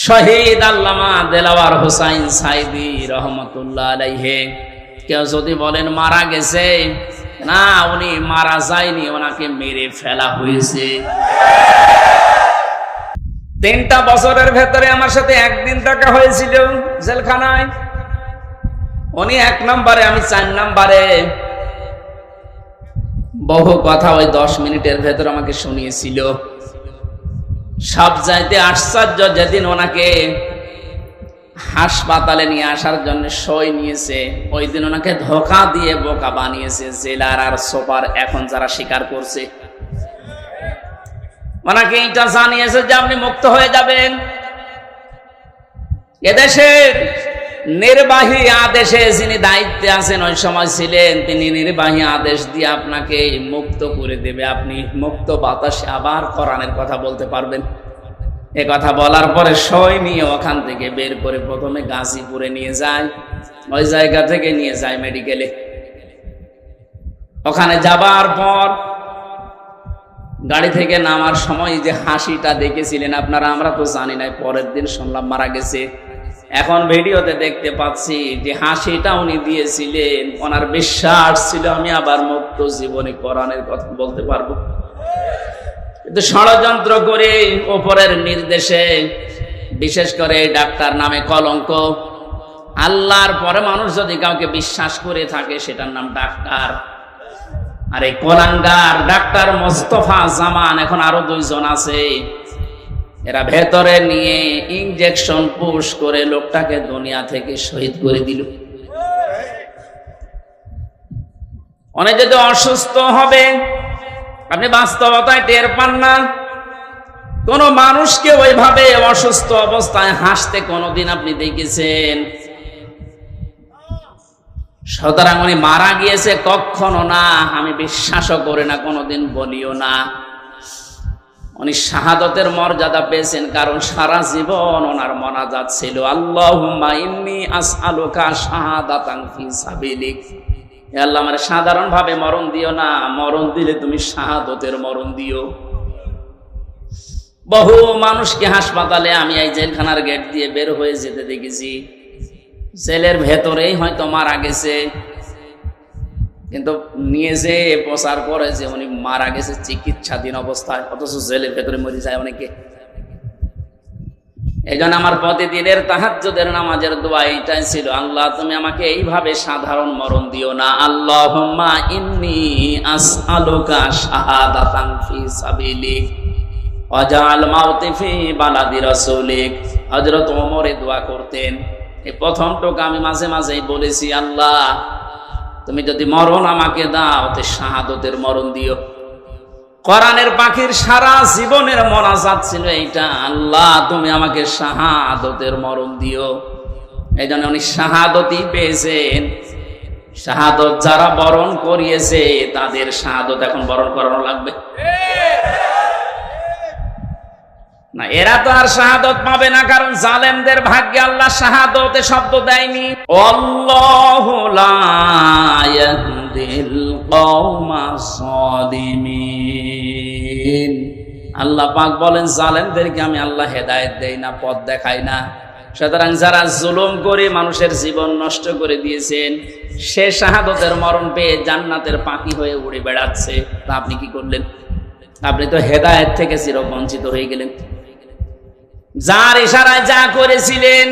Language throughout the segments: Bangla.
শহীদ আল্লামা দেলাওয়ার হোসাইন সাইদি রহমতুল্লাহ আলাইহি। কেউ যদি বলেন মারা গেছে, না, উনি মারা যায়নি, ওনাকে মেরে ফেলা হয়েছে। 3টা বছরের ভেতরে আমার সাথে একদিন দেখা হয়েছিল জেলখানায়। উনি 1 নম্বরে, আমি 4 নম্বরে। বহু কথা ওই 10 মিনিটের ভেতর আমাকে শুনিয়েছিল। সব চাইতে আশ্চর্য, যেদিন ওনাকে হাসপাতালে নিয়ে আসার জন্য সই নিয়েছে, ওই দিন ওনাকে ধোঁকা দিয়ে বোকা বানিয়েছে জেলার আর সুপার, এখন যারা স্বীকার করছে। ওনাকে এটা জানিয়েছে যে আপনি মুক্ত হয়ে যাবেন। এদেশের নির্বাহী আদেশে যিনি দায়িত্বে আছেন, ওই সময় ছিলেন, তিনি নির্বাহী আদেশ দিয়ে আপনাকে মুক্ত করে দেবে। আপনি মুক্ত বাতাসে আবার কোরআনের কথা বলতে পারবেন। এ কথা বলার পরে সই নিয়ে ওখান থেকে বের করে প্রথমে গাজীপুরে নিয়ে যায়, ওই জায়গা থেকে নিয়ে যায় মেডিকেলে। ওখানে যাবার পর গাড়ি থেকে নামার সময় যে হাসিটা দেখেছিলেন আপনারা, আমরা তো জানি না, পরের দিন শুনলাম মারা গেছে। এখন ভিডিওতে দেখতে পাচ্ছি যে হাসিটা উনি দিয়েছিলেন, ওনার বিশ্বাস ছিল আমি আবার মুক্ত জীবনে কোরআনের কথা বলতে পারবো। কিন্তু ষড়যন্ত্র করে ওপরের নির্দেশে, বিশেষ করে ডাক্তার নামে কলঙ্ক, আল্লাহর পরে মানুষ যদি কাউকে বিশ্বাস করে থাকে সেটার নাম ডাক্তার। আর এই কোলাঙ্গার ডাক্তার মোস্তফা জামান, এখন আরো 2 জন আছে, এরা ভেতরে নিয়ে ইনজেকশন পুশ করে লোকটাকে দুনিয়া থেকে শহীদ করে দিল। অনেক যদি অসুস্থ হবে, আপনি বাস্তবতায় টের পান না। কোন মানুষকে ওইভাবে অসুস্থ অবস্থায় হাসতে কোনদিন আপনি দেখেছেন? সুতরাং উনি মারা গিয়েছে কখনো না, আমি বিশ্বাসও করি না, কোনোদিন বলিও না। উনি শাহাদতের মর্যাদা পেয়েছেন, কারণ সারা জীবন ওনার মোনাজাত ছিল আল্লাহুম্মা ইন্নী আসআলুকা শাহাদাতান ফি সাবিলিক। হে আল্লাহ, আমার সাধারণ ভাবে মরণ দিও না, মরণ দিলে তুমি শাহাদতের মরণ দিও। বহু মানুষকে হাসপাতালে আমি এই জেলখানার গেট দিয়ে বের হয়ে যেতে দেখেছি, জেলের ভেতরেই হয়তো মারা গেছে, কিন্তু নিয়ে যে প্রচার করে যে উনি মারা গেছে চিকিৎসাধীন অবস্থায়, অথচ জেলের ভেতরে মরে যায় অনেকে। এই জন্য আমার প্রতিদিনের তাহাজ্জুদের নামাজের দোয়া এইটাই ছিল, আল্লাহ তুমি আমাকে এইভাবে সাধারণ মরণ দিও না। আল্লাহুম্মা ইন্নী আসআলুকা শাহাদাতান ফি সাবিলিক ওয়াজআল মাউতি ফি বালাদি রাসূলিক। হযরত ওমর এই দোয়া করতেন। এই প্রথম টোকা আমি মাঝে মাঝেই বলেছি, আল্লাহ তুমি যদি মরণ আমাকে দাও তো শাহাদতের মরণ দিও। কোরআনের পাখির সারা জীবনের মোনাজাত ছিল এইটা, আল্লাহ তুমি আমাকে শাহাদতের মরণ দিও। এই জন্য উনি শাহাদতই পেয়েছেন। শাহাদত যারা বরণ করিয়েছে তাদের শাহাদত এখন বরণ করানো লাগবে না, এরা তো আর শাহাদত পাবে না, কারণ জালেমদের ভাগ্যে আল্লাহ শাহাদতে শব্দ দেয়নি। আল্লাহু লা ইয়াহদিল কওমাস সালিমিন। আল্লাহ পাক বলেন জালেমদেরকে আমি আল্লাহ হেদায়েত দেই না, পথ দেখাই না। সুতরাং যারা জুলুম করে মানুষের জীবন নষ্ট করে দিয়েছেন, সে শাহাদতের মরণ পেয়ে জান্নাতের পাখি হয়ে উড়ে বেড়াচ্ছে, তা আপনি কি করলেন? আপনি তো হেদায়েত থেকে চিরবঞ্চিত হয়ে গেলেন। যার ইশারায় যা করেছিলেন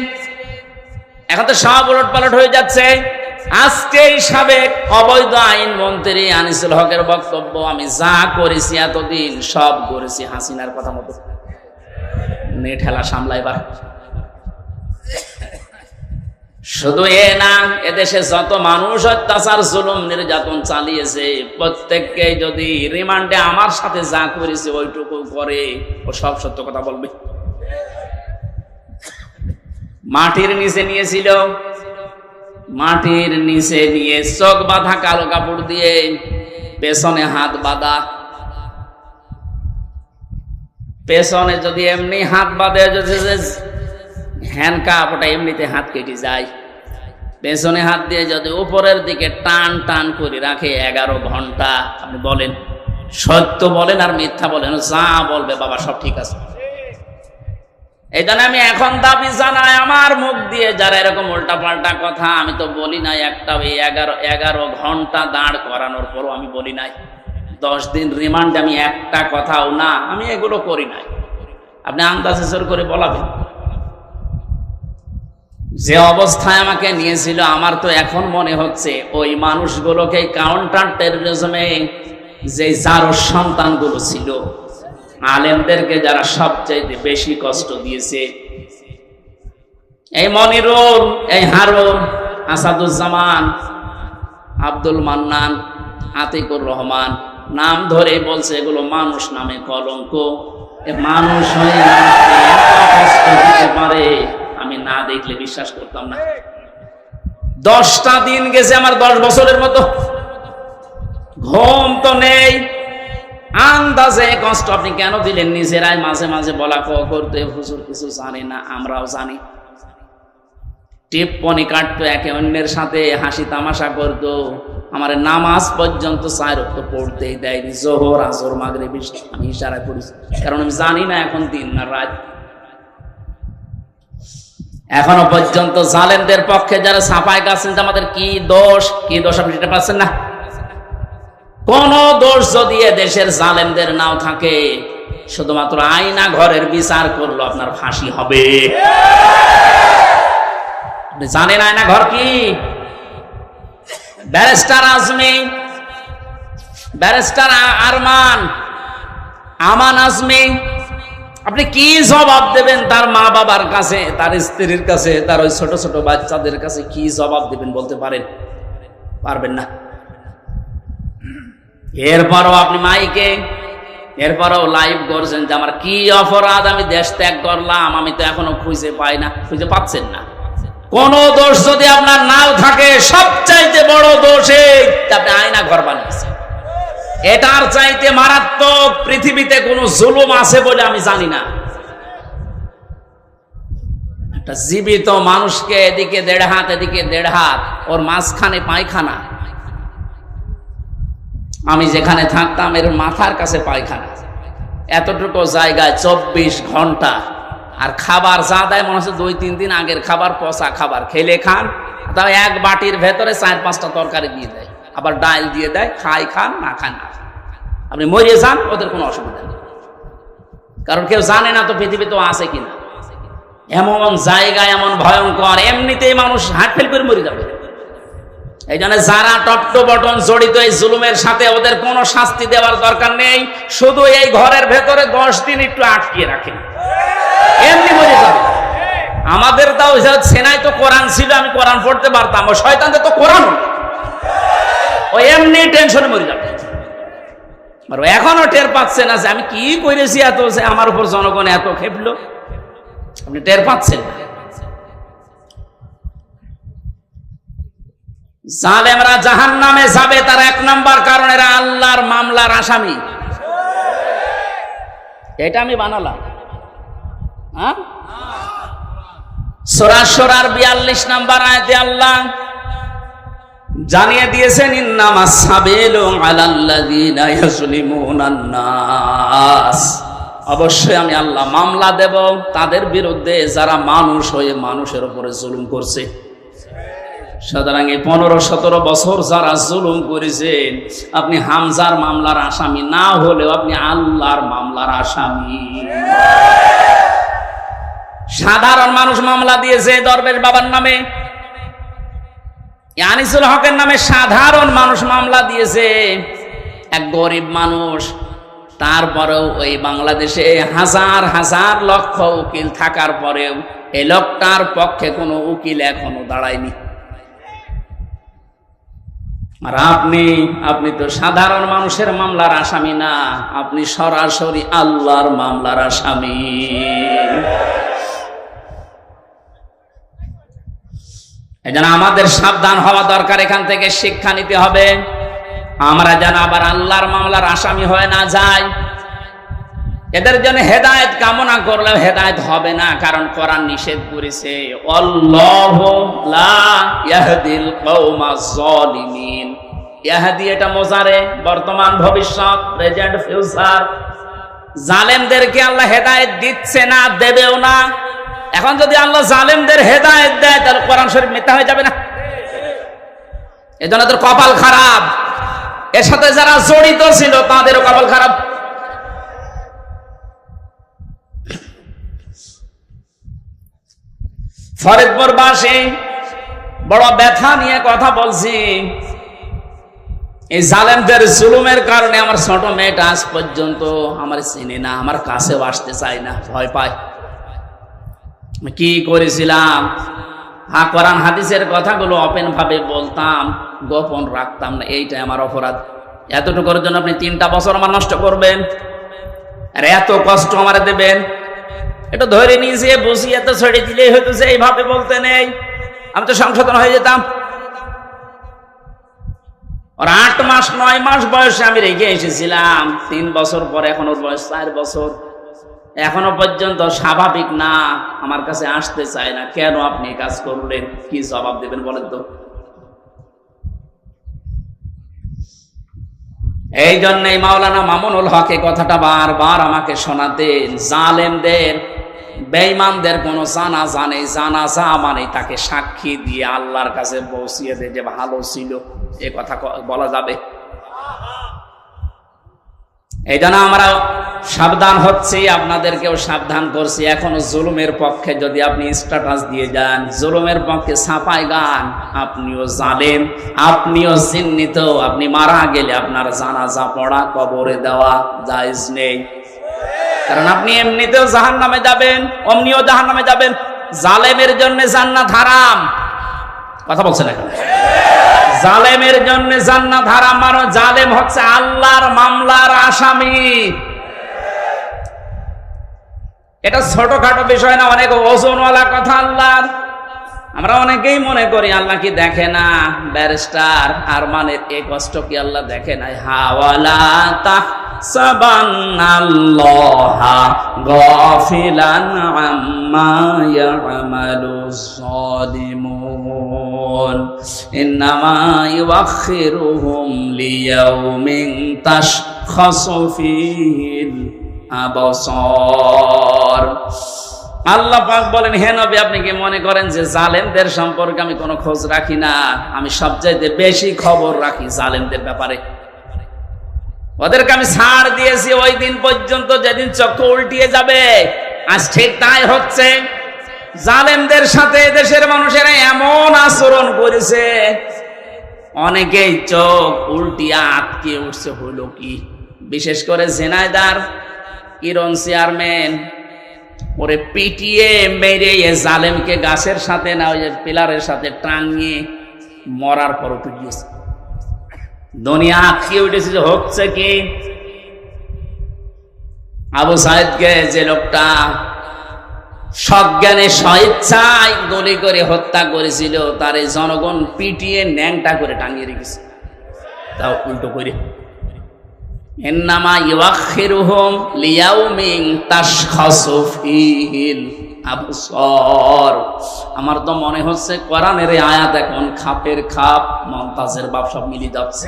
এখন তো সব উলটপালট হয়ে যাচ্ছে। আজকে সাবেক অবৈধ আইন মন্ত্রী আনিসুল হকের বক্তব্য, আমি যা করেছি এতদিন সব করেছি হাসিনার কথা মতো। ঠেলা সামলাইবার শুধু এ না, এদেশে যত মানুষ অত্যাচার জুলুম নির্যাতন চালিয়েছে প্রত্যেককে যদি রিমান্ডে আমার সাথে যা করেছে ওইটুকু করে, ও সব সত্য কথা বলবে। মাটির নিচে নিয়েছিল, মাটির নিচে নিয়ে চোখ বাঁধা কালো কাপড় দিয়ে, পেছনে হাত বাঁধা। পেছনে যদি এমনি হাত বাঁধে, হ্যান্ডকাপ, ওটা এমনিতে হাত কেটে যায়। পেছনে হাত দিয়ে যদি উপরের দিকে টান টান করে রাখে 11 ঘন্টা, আপনি বলেন সত্য বলেন আর মিথ্যা বলেন, যা বলবে বাবা সব ঠিক আছে। এই জন্য আমি এখন দাবি জানাই, আমার মুখ দিয়ে যারা এরকম উল্টা পাল্টা কথা, আমি তো বলি নাই একটা 11 ঘন্টা দাঁড় করানোর পরও আমি বলি নাই 10 দিন রিমান্ড আমি একটা কথাও না, আমি এগুলো করি নাই। আপনি আন্দাজে জোর করে বলাবেন। যে অবস্থায় আমাকে নিয়েছিল, আমার তো এখন মনে হচ্ছে ওই মানুষগুলোকে কাউন্টার টেররিজমে যে যার সন্তানগুলো ছিল, আলেমদেরকে যারা সবচাইতে বেশি কষ্ট দিয়েছে, এই মনিরুল, এই হারুন, আসাদুজ্জামান, আব্দুল মান্নান, আতিকুর রহমান, নাম ধরে বলছে এগুলো মানুষ নামে কলঙ্ক। মানুষ হয়ে এত কষ্ট দিতে পারে আমি না দেখলে বিশ্বাস করতাম না। 10টা দিন গেছে আমার 10 বছরের মতো, ঘুম তো নেই। আন্দাজে কষ্ট আপনি কেন দিলেন? নিজেরাই মাঝে মাঝে বলা করতে, হুজুর কিছু জানি না, আমরাও জানি। টিপ্পনি কাটতো, একে অন্যের সাথে হাসি তামাশা করতো। আমার নামাজ পর্যন্ত 4 ওয়াক্ত পড়তেই দেয়নি, জোহর, আসর, মাগরিব, ইশা আমি ইশারায় পড়েছি, কারণ আমি জানি না এখন দিন না রাত। এখনো পর্যন্ত জালেমদের পক্ষে যারা সাফাই গাচ্ছেন যে আমাদের কি দোষ আপনি সেটা পাচ্ছেন না। কোন দোষ যদি দেশের জালেমদের নাও থাকে, শুধুমাত্র আয়না ঘরের বিচার করলো আপনার ফাঁসি হবে। আপনি জানেন আয়না ঘর কি? ব্যারিস্টার আজমি, ব্যারিস্টার আমান আজমি, আপনি কি জবাব দেবেন তার মা বাবার কাছে, তার স্ত্রীর কাছে, তার ওই ছোট ছোট বাচ্চাদের কাছে কি জবাব দেবেন বলতে পারেন? পারবেন না। এরপরও আপনি মাইকে, এরপরও লাইভ করছেন যে আমার কি অপরাধ, আমি দেশ ত্যাগ করলাম, আমি তো এখনো খুঁজে পাই না। খুঁজে পাচ্ছেন না। কোন দোষ যদি আপনার নাও থাকে, সবচাইতে বড় দোষ আপনি আয়না ঘর বানিয়েছেন। এটার চাইতে মারাত্মক পৃথিবীতে কোন জুলুম আছে বলে আমি জানি না। একটা জীবিত মানুষকে এদিকে 1.5 হাত, এদিকে 1.5 হাত, ওর মাঝখানে পায়খানা। আমি যেখানে থাকতাম এর মাথার কাছে পায়খানা, এতটুকু জায়গায় 24 ঘন্টা। আর খাবার যা দেয় মনে হচ্ছে 2-3 দিন আগের খাবার, পচা খাবার। খেলে খান, তাও এক বাটির ভেতরে 4-5টা তরকারি দিয়ে দেয়, আবার ডাল দিয়ে দেয়, খান না খান না, আপনি মরে যান, ওদের কোনো অসুবিধা নেই। কারণ কেউ জানে না তো পৃথিবী তো আছে কিনা। এমন জায়গায় এমন ভয়ঙ্কর, এমনিতেই মানুষ হার্ট ফেল করে মরে যাবে। এই জন্য যারা টপ্ট বটন জড়িত এই জুলুমের সাথে, ওদের কোনো শাস্তি দেওয়ার দরকার নেই। শুধু এই ঘরের ভেতরে 10 দিন একটু আটকিয়ে রাখেন, এমনি মরে যাবে। আমাদের তাও সেনায় তো কোরআন ছিল, আমি কোরআন পড়তে পারতাম। ও শয়তানদের তো কোরআন, ও এমনি টেনশনে মরে যাবে। এখনো টের পাচ্ছে না যে আমি কি করেছি, এত যে আমার উপর জনগণ এত খেপলো, আপনি টের পাচ্ছেন না। জালেমরা জাহান্নামে যাবে, তার 1 নাম্বার কারণ এরা আল্লাহর মামলার আসামি। এটা আমি বানালাম। সূরা শুরার 42 নাম্বার আয়াতে আল্লাহ জানিয়ে দিয়েছেন, ইন্নামাস সাবিলু আলাল্লাযিনা ইয়াজলিমুনান নাস। অবশ্যই আমি আল্লাহ মামলা দেব তাদের বিরুদ্ধে যারা মানুষ হয়ে মানুষের উপরে জুলুম করছে। সুতরাং এই 15-17 বছর যারা জুলুম করেছেন, আপনি হামজার মামলার আসামি না হলেও আপনি আল্লাহর মামলার আসামি। সাধারণ মানুষ মামলা দিয়েছে দরবেশ বাবার নামে, আনিসুল হকের নামে সাধারণ মানুষ মামলা দিয়েছে, এক গরিব মানুষ। তারপরেও ওই বাংলাদেশে হাজার হাজার লক্ষ উকিল থাকার পরেও এই লোকটার পক্ষে কোনো উকিল এখনো দাঁড়ায়নি। আর আপনি তো সাধারণ মানুষের মামলার আসামি না, আপনি সরাসরি আল্লাহর মামলার আসামি। এজন্য আমাদের সাবধান হওয়া দরকার, এখান থেকে শিক্ষা নিতে হবে। আমরা যেন আবার আল্লাহর মামলার আসামি হয়ে না যাই। এদের জন্য হেদায়েত কামনা করলেও হেদায়েত হবে না, কারণ কোরআন নিষেধ করেছে, আল্লাহু লা ইয়াহদিল কওমাজ জালিমিন। ইয়াহদি এটা মুজারে, বর্তমান ভবিষ্যৎ, প্রেজেন্ট ফিউচার। জালেমদেরকে আল্লাহ হেদায়েত দিচ্ছে না, দেবেও না। এখন যদি আল্লাহ জালেমদের হেদায়েত দেয় তাহলে কোরআন শরীফ মিথ্যা হয়ে যাবে না? এজন্য তোর কপাল খারাপ, এর সাথে যারা জড়িত ছিল তাদেরও কপাল খারাপ। ফরিদপুরবাসী বড় ব্যথা নিয়ে কথা বলছি। এই জালেমদের জুলুমের কারণে আমার ছোট মেয়েটা আজ পর্যন্ত আমার চিনে না, আমার কাছেও আসতে চায় না, ভয় পায়। কি করেছিলাম? কোরআন হাদিসের কথাগুলো ওপেন ভাবে বলতাম, গোপন রাখতাম না, এইটাই আমার অপরাধ। এতটুকুর জন্য আপনি 3টা বছর আমার নষ্ট করবেন আর এত কষ্ট আমার দেবেন? এটা ধরে নিয়েছে বুঝিয়ে তো ছেড়ে দিলেই হয়তো যে এইভাবে বলতে নেই, আমি তো সংশোধন হয়ে যেতাম। ওর 8 মাস 9 মাস বয়সে আমি রেখে এসেছিলাম, 3 বছর পরে এখন ওর বয়স 4 বছর, এখনো পর্যন্ত স্বাভাবিক না, আমার কাছে আসতে চায় না। কেন আপনি কাজ করলেন? কি জবাব দেবেন বলেন তো? এই জন্যই মাওলানা মামুনুল হক এই কথাটা বারবার আমাকে শোনাতেন, জালেমদের বেঈমানদের কোনো জানাজা নেই, জানাজা মানে তাকে সাক্ষী দিয়ে আল্লাহর কাছে পৌঁছিয়ে দেয় যে ভালো ছিল, এ কথা বলা যাবে? এই জন্য আমরা সাবধান হচ্ছি, আপনাদেরকেও সাবধান করছি। এখনো জুলুমের পক্ষে যদি আপনি স্ট্যাটাস দিয়ে যান, জুলুমের পক্ষে ছাপায় গান, আপনিও জালেম, আপনিও চিহ্নিত। আপনি মারা গেলে আপনার জানাজা পড়া, কবরে দেওয়া জায়েজ নেই, কারণ আপনি এমনিতেও জাহান্নামে যাবেন, অমনিও জাহান্নামে যাবেন। জালেমের জন্য জান্নাত হারাম। কথা বলছেন এখন? জালেমের জন্য জান্নাত হারাম, মানে জালেম হচ্ছে আল্লাহর মামলার আসামি। এটা ছোটখাটো বিষয় না, অনেক ওজনওয়ালা কথা আল্লাহর। আমরা অনেকেই মনে করি আল্লাহ কি দেখে না, ব্যারিস্টার আর মানে এই কষ্ট কি আল্লাহ দেখে না? হাওয়ালা তাহসাবান্নাল্লাহা গাফিলান আম্মা ইয়ামালুজ যালিমুন ইন্নামা ইউআখিরুহুম লিয়াউমিন তাশখাসু ফীহিল আবসার। আল্লাহ পাক বলেন, হে নবী, আপনি কি মনে করেন যে জালেমদের সম্পর্কে আমি কোনো খোঁজ রাখি না? আমি সবচাইতে বেশি খবর রাখি জালেমদের ব্যাপারে। ওদেরকে আমি ছাড় দিয়েছি ওই দিন পর্যন্ত যেদিন চক্ষু উল্টিয়ে যাবে। আজ ঠিক তাই হচ্ছে। জালেমদের সাথে দেশের মানুষেরা এমন আচরণ করেছে, অনেকেই চোখ উল্টিয়ে আটকে উঠছে। হলো কি? বিশেষ করে ঝিনাইদহ কিরণ চেয়ারম্যান, ওরে পিটিয়ে মেরে এ জালেমকে গাছের সাথে না ওই পিলারের সাথে টাঙিয়ে মরার পর উঠে গিয়েছে। দুনিয়া আটকে উঠেছে। যে হচ্ছে কি? আবু সাইদকে যে লোকটা সজ্ঞানে স্বেচ্ছায় গুলি করে হত্যা করেছিল, তার এই জনগণ পিটিয়ে ন্যাংটা করে টাঙিয়ে রেখেছে, তাও উল্টো করে। ইন্নামা ইউআখিরুহুম লিয়াউমিন তাশখাসু ফীহিল আবসার। আমার তো মনে হচ্ছে কোরআনের এই আয়াত এখন খাপের খাপ, মমতাজের বাপ সব মিলে যাচ্ছে।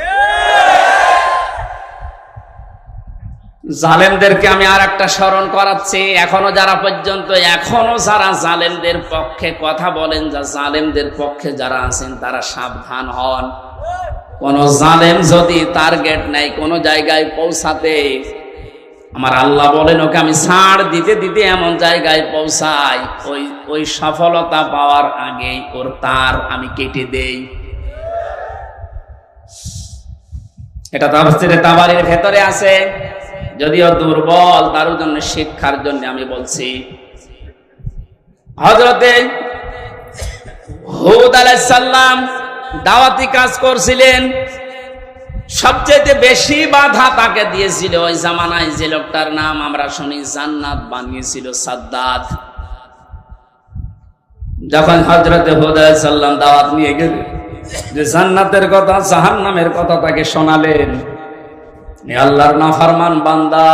জালেমদেরকে আমি আর একটা স্মরণ করাচ্ছি। এখনো যারা জালেমদের পক্ষে কথা বলেন, যা জালেমদের পক্ষে যারা আছেন, তারা সাবধান হন। কোন জালেম যদি টার্গেট নাই কোন জায়গায় পৌঁছাতে, আমার আল্লাহ বলেন ওকে আমি ছাড় দিতে দিতে এমন জায়গায় পৌঁছাই, ওই সফলতা পাওয়ার আগেই ওর তার আমি কেটে দেই। এটা তাফসীরে তাবারীর ভেতরে আছে, যদিও দুর্বল, তার জন্য শিক্ষার জন্য আমি বলছি। হযরতে হুদ আলাইহিস সালাম দাওয়াতি কাজ করছিলেন, সবচেয়ে বেশি বাধা তাকে দিয়েছিল ওই জামানায় যে লোকটার নাম আমরা শুনি জান্নাত বানিয়েছিল, সাদ্দাত। যখন হযরতে হুদ আলাইহিস সালাম দাওয়াত নিয়ে গেলেন, যে জান্নাতের কথা জাহান্নামের কথা তাকে শোনালেন, আল্লাহর নাফরমান বান্দা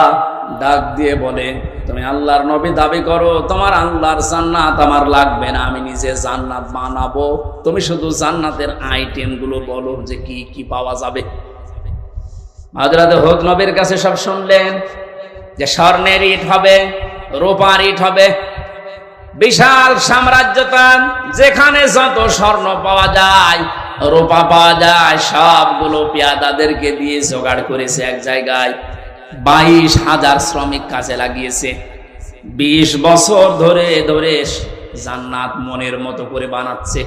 ডাক দিয়ে বলে, তুমি আল্লাহর নবী দাবি করো, তোমার আল্লাহর জান্নাত আমার লাগবে না, আমি নিজে জান্নাত বানাবো, তুমি শুধু জান্নাতের আইটেম গুলো বলো যে কি কি পাওয়া যাবে। হযরত হুদ নবীর কাছে সব শুনলেন, যে স্বর্ণের ইট হবে, রূপার ইট হবে, বিশাল সাম্রাজ্যটা, যেখানে যত স্বর্ণ পাওয়া যায়, রূপা পাওয়া যায়, সবগুলো পেয়াদাদেরকে দিয়ে জোগাড় করেছে এক জায়গায়। 22,000 শ্রমিক কাজে লাগিয়েছে। 20 বছর ধরে ধরে জান্নাত মনের মতো করে বানাচ্ছে।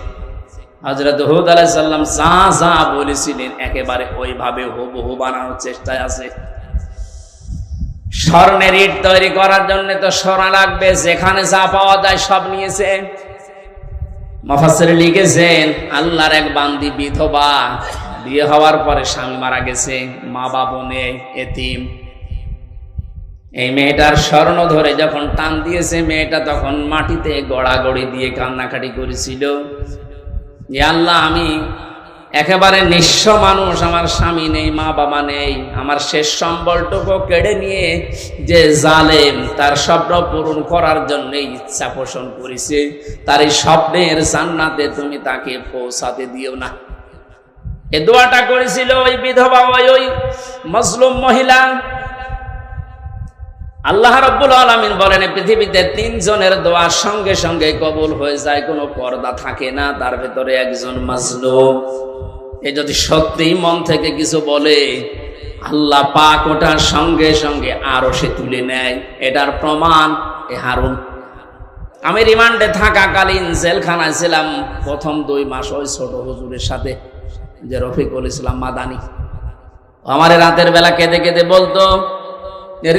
হযরত হুদ আলাইহিস সালাম যা যা বলেছিলেন একেবারে ওইভাবে হুবহু বানানোর চেষ্টায় আছে। স্বর্ণের ইট তৈরি করার জন্য তো সোনা লাগবে, যেখানে যা পাওয়া যায় সব নিয়েছে। মুফাসসির লিখেছেন, আল্লাহর এক বান্দি বিধবা, বিয়ে হওয়ার পরে স্বামী মারা গেছে, মা বাবা নেই, এতিম। এই মেয়েটার স্বর্ণ ধরে যখন টান দিয়েছে, মেয়েটা তখন মাটিতে গড়াগড়ি দিয়ে কান্নাকাটি করেছিল যে আল্লাহ, আমি একেবারে নিঃস্ব মানুষ, আমার স্বামী নেই, মা বাবা নেই, আমার শেষ সম্বলটুকু কেড়ে নিয়ে যে জালেম তার স্বপ্ন পূরণ করার জন্য ইচ্ছা পোষণ করেছে, তার এই স্বপ্নের জান্নাতে তুমি তাকে পৌঁছাতে দিও না। এই দোয়াটা করেছিল ওই বিধবা, ওই মজলুম মহিলা। আল্লাহ রাব্বুল আলামিন বলেন, পৃথিবীতে 3 জনের দোয়া সঙ্গে সঙ্গে কবুল হয়ে যায়, কোনো পর্দা থাকে না, তার ভেতরে একজন মাজলুম। এ যদি সত্যিই মন থেকে কিছু বলে, আল্লাহ পাক ওটার সঙ্গে সঙ্গে আরো সে তুলে নেয়। এটার প্রমাণ এ হারুন। আমি রিমান্ডে থাকাকালীন জেলখানায় ছিলাম প্রথম 2 মাস ওই ছোট হুজুরের সাথে, যে রফিকুল ইসলাম মাদানি। আমার রাতের বেলা কেঁদে কেঁদে বলতো,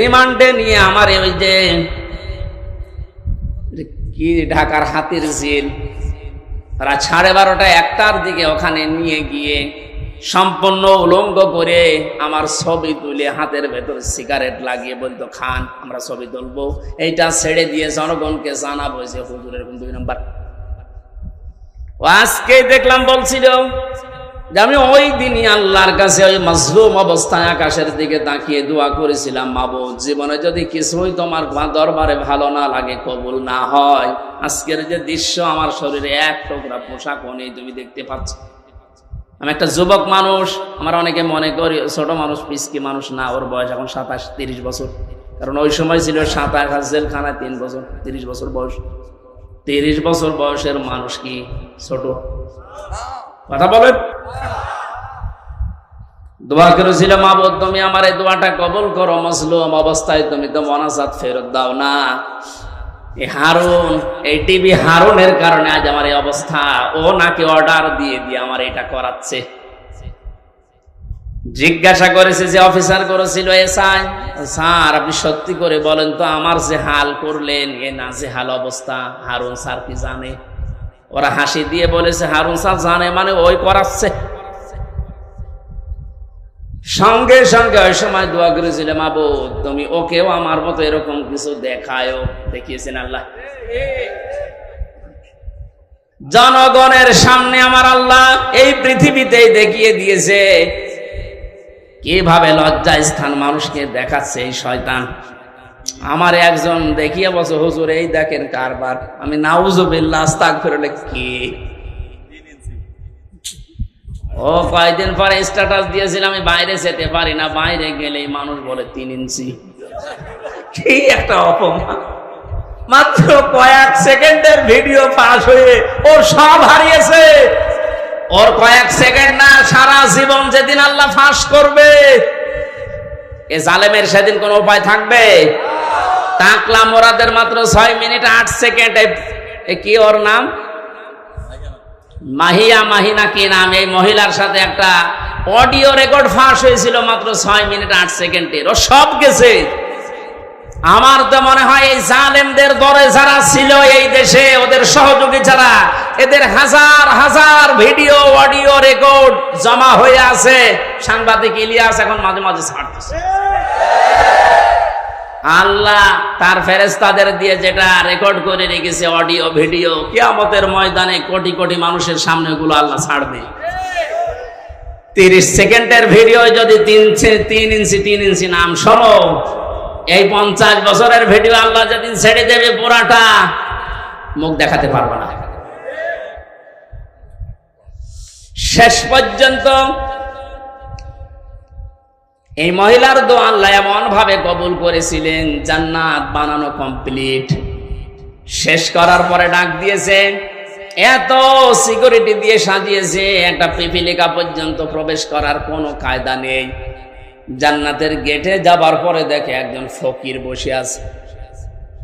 রিমান্ডে নিয়ে আমার ওই যে কি ঢাকার হাতির ঝিল, রাত 12:30টা 1টার দিকে ওখানে নিয়ে গিয়ে সম্পূর্ণ উলঙ্গ করে আমার ছবি তুলে হাতের ভেতর সিগারেট লাগিয়ে বলতো, খান, আমরা ছবি তুলবো, এইটা ছেড়ে দিয়ে জনগণকে জানাবো যে হুজুর এরকম 2 নম্বর। আজকে দেখলাম বলছিল যে আমি ওই দিনই আল্লাহর কাছে ওই মাজলুম অবস্থায় আকাশের দিকে তাকিয়ে দোয়া করেছিলাম, মাবুদ, জীবনে যদি কিছুই তোমার দরবারে ভালো না লাগে, কবুল না হয়, আজকের যে দৃশ্য, আমার শরীরে এক টুকরা পোশাকও নেই, তুমি দেখতে পাচ্ছ। আমি একটা যুবক মানুষ, আমার অনেকে মনে করি ছোট মানুষ, পিসকি মানুষ না, ওর বয়স এখন 27-30 বছর। কারণ ওই সময় ছিল 27 জেলখানায় 3 বছর, 30 বছর বয়স। 30 বছর বয়সের মানুষ কি ছোট? কথা বলেন। দোয়া করেছিল, মাবুদ, তুমি আমার এই দোয়াটা কবুল করো, মজলুম অবস্থায় তুমি তো মোনাজাত ফেরত দাও না। এই হারুন, এই টিভি হারুনের কারণে আজ আমার এই অবস্থা। ও নাকি অর্ডার দিয়ে দিয়ে আমার এটা করাচ্ছে। জিজ্ঞাসা করেছে যে অফিসার করেছিল, এসআই স্যার, আপনি সত্যি করে বলেন তো, আমার যে হাল করলেন, এ না যে হাল অবস্থা, হারুন স্যার কি জানে? ওরা হাসি দিয়ে বলেছে, হারুন স্যার জানে মানে ওই করাচ্ছে। সঙ্গে সঙ্গে ওই সময় দোয়া করেছিল, মাবুদ, তুমি ওকেও আমার মতো এরকম কিছু দেখায়ও। দেখিয়েছেন আল্লাহ জনগণের সামনে, আমার আল্লাহ এই পৃথিবীতেই দেখিয়ে দিয়েছে কিভাবে লজ্জা স্থান মানুষকে দেখাচ্ছে এই শয়তান। আমার একজন দেখিয়ে বলছে, হুজুর এই দেখেন কারবার। আমি নাউজুবিল্লাহ, আস্তাগফিরুল্লাহ, কি ও কয়েকদিন পরে স্ট্যাটাস দিয়েছিল, আমি বাইরে যেতে পারি না, বাইরে গেলেই মানুষ বলে 3 ইঞ্চি। কি একটা অপমান! মাত্র কয়েক সেকেন্ডের ভিডিও ফাঁস হয়ে ও সব হারিয়েছে। ওর কয়েক সেকেন্ড না, সারা জীবন যেদিন আল্লাহ ফাঁস করবে, এ জালেমের সেদিন কোনো উপায় থাকবে? টাকলা মোরাদের মাত্র 6 মিনিট 8 সেকেন্ড। কি ওর নাম? মাহিনা কি নাম? এই মহিলার সাথে একটা অডিও রেকর্ড ফাঁস হয়েছিল মাত্র 6 মিনিট 8 সেকেন্ডের। ও সব গেছে। আমার তো মনে হয় এই জালেমদের দরে যারা ছিল এই দেশে, ওদের সহযোগী যারা, এদের হাজার হাজার ভিডিও অডিও রেকর্ড জমা হয়ে আছে। সাংবাদিক ইলিয়াস এখন মাঝে মাঝে ছাড়তেছে। আল্লাহ তার ফেরেশতাদের দিয়ে যেটা রেকর্ড করে রেখেছে অডিও ভিডিও, কিয়ামতের ময়দানে কোটি কোটি মানুষের সামনে ওগুলো আল্লাহ ছাড়বে। 30 সেকেন্ডের ভিডিও যদি 3 ইঞ্চি নাম শোনো, এই 50 বছরের ভিডিও আল্লাহ যেদিন ছেড়ে দেবে, পুরাটা মুখ দেখাতে পারবে না। শেষ পর্যন্ত এই মহিলার দোয়া আল্লাহ এমন ভাবে কবুল করেছিলেন, জান্নাত বানানো কমপ্লিট শেষ করার পরে ডাক দিয়েছে, এত সিকিউরিটি দিয়ে সাজিয়েছে, একটা পিপিলিকা পর্যন্ত প্রবেশ করার কোনো কায়দা নেই। জান্নাতের গেটে যাবার পরে দেখে একজন ফকির বসে আছে।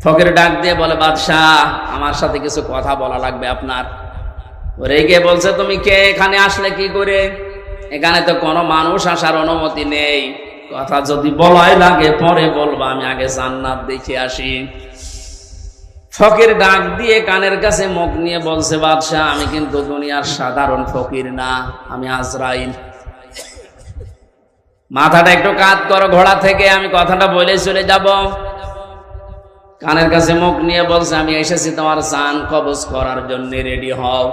ফকির ডাক দিয়ে বলে, বাদশাহ আমার সাথে কিছু কথা বলা লাগবে আপনার। রেগে বলছে, তুমি কে, এখানে আসলে কি করে? এখানে তো কোনো মানুষ আসার অনুমতি নেই, কথা যদি বলাই লাগে পরে বলবা, আমি আগে জান্নাত দেখে আসি। ফকির ডাক দিয়ে কানের কাছে মুখ নিয়ে বলছে, বাদশাহ আমি কিন্তু দুনিয়ার সাধারণ ফকির না, আমি আজরাইল। মাথাটা একটু কাত করো ঘোড়া থেকে, আমি কথাটা বলে চলে যাব। কানের কাছে মুখ নিয়ে বলছে, আমি এসেছি তোমার জান কবজ করার জন্য, রেডি হও।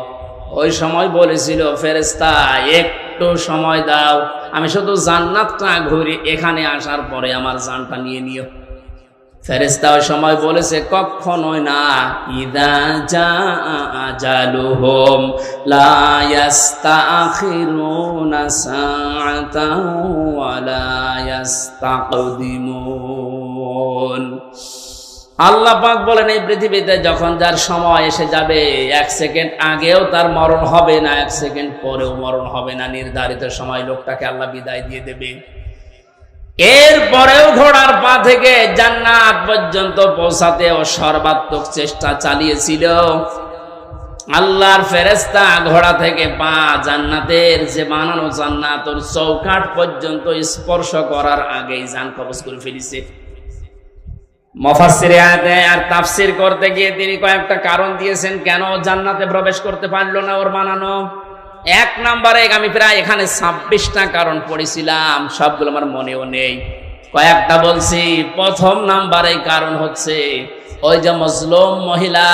ওই সময় বলেছিল, ফেরেশতা একটু সময় দাও, আমি শুধু জান্নাতটা ঘুরে এখানে আসার পরে আমার জানটা নিয়ে নিও। ফেরেশতা ওই সময় বলেছে, কখনোই না। ইদা জাআ আজালুহুম লা ইস্তাখিরুনা সাআতান ওয়া লা ইস্তাকদিমুন। আল্লাহ পাক বলেন, এই পৃথিবীতে যখন যার সময় এসে যাবে, 1 সেকেন্ড আগেও তার মরণ হবে না, 1 সেকেন্ড পরেও মরণ হবে না। নির্ধারিত সময় লোকটাকে আল্লাহ বিদায় দিয়ে দেবে। এরপরেও ঘোড়ার পা থেকে জান্নাত পর্যন্ত পৌঁছাতে ও সর্বাত্মক চেষ্টা চালিয়েছিল। আল্লাহর ফেরেশতা ঘোড়া থেকে পা জান্নাতের যে বানানো জান্নাত ওর চৌকাঠ পর্যন্ত স্পর্শ করার আগেই জান কবজ করে ফেলেছে। মুফাসসিরে আয়াতে আর তাফসীর করতে গিয়ে তিনি কয়েকটা কারণ দিয়েছেন কেন জান্নাতে প্রবেশ করতে পারলো না ওর বানানো। 1 নম্বরে আমি প্রায় এখানে 26টা কারণ পড়েছিলাম, সবগুলো আমার মনেও নেই, কয়েকটা বলছি। প্রথম নাম্বারে কারণ হচ্ছে ওই যে মজলুম মহিলা,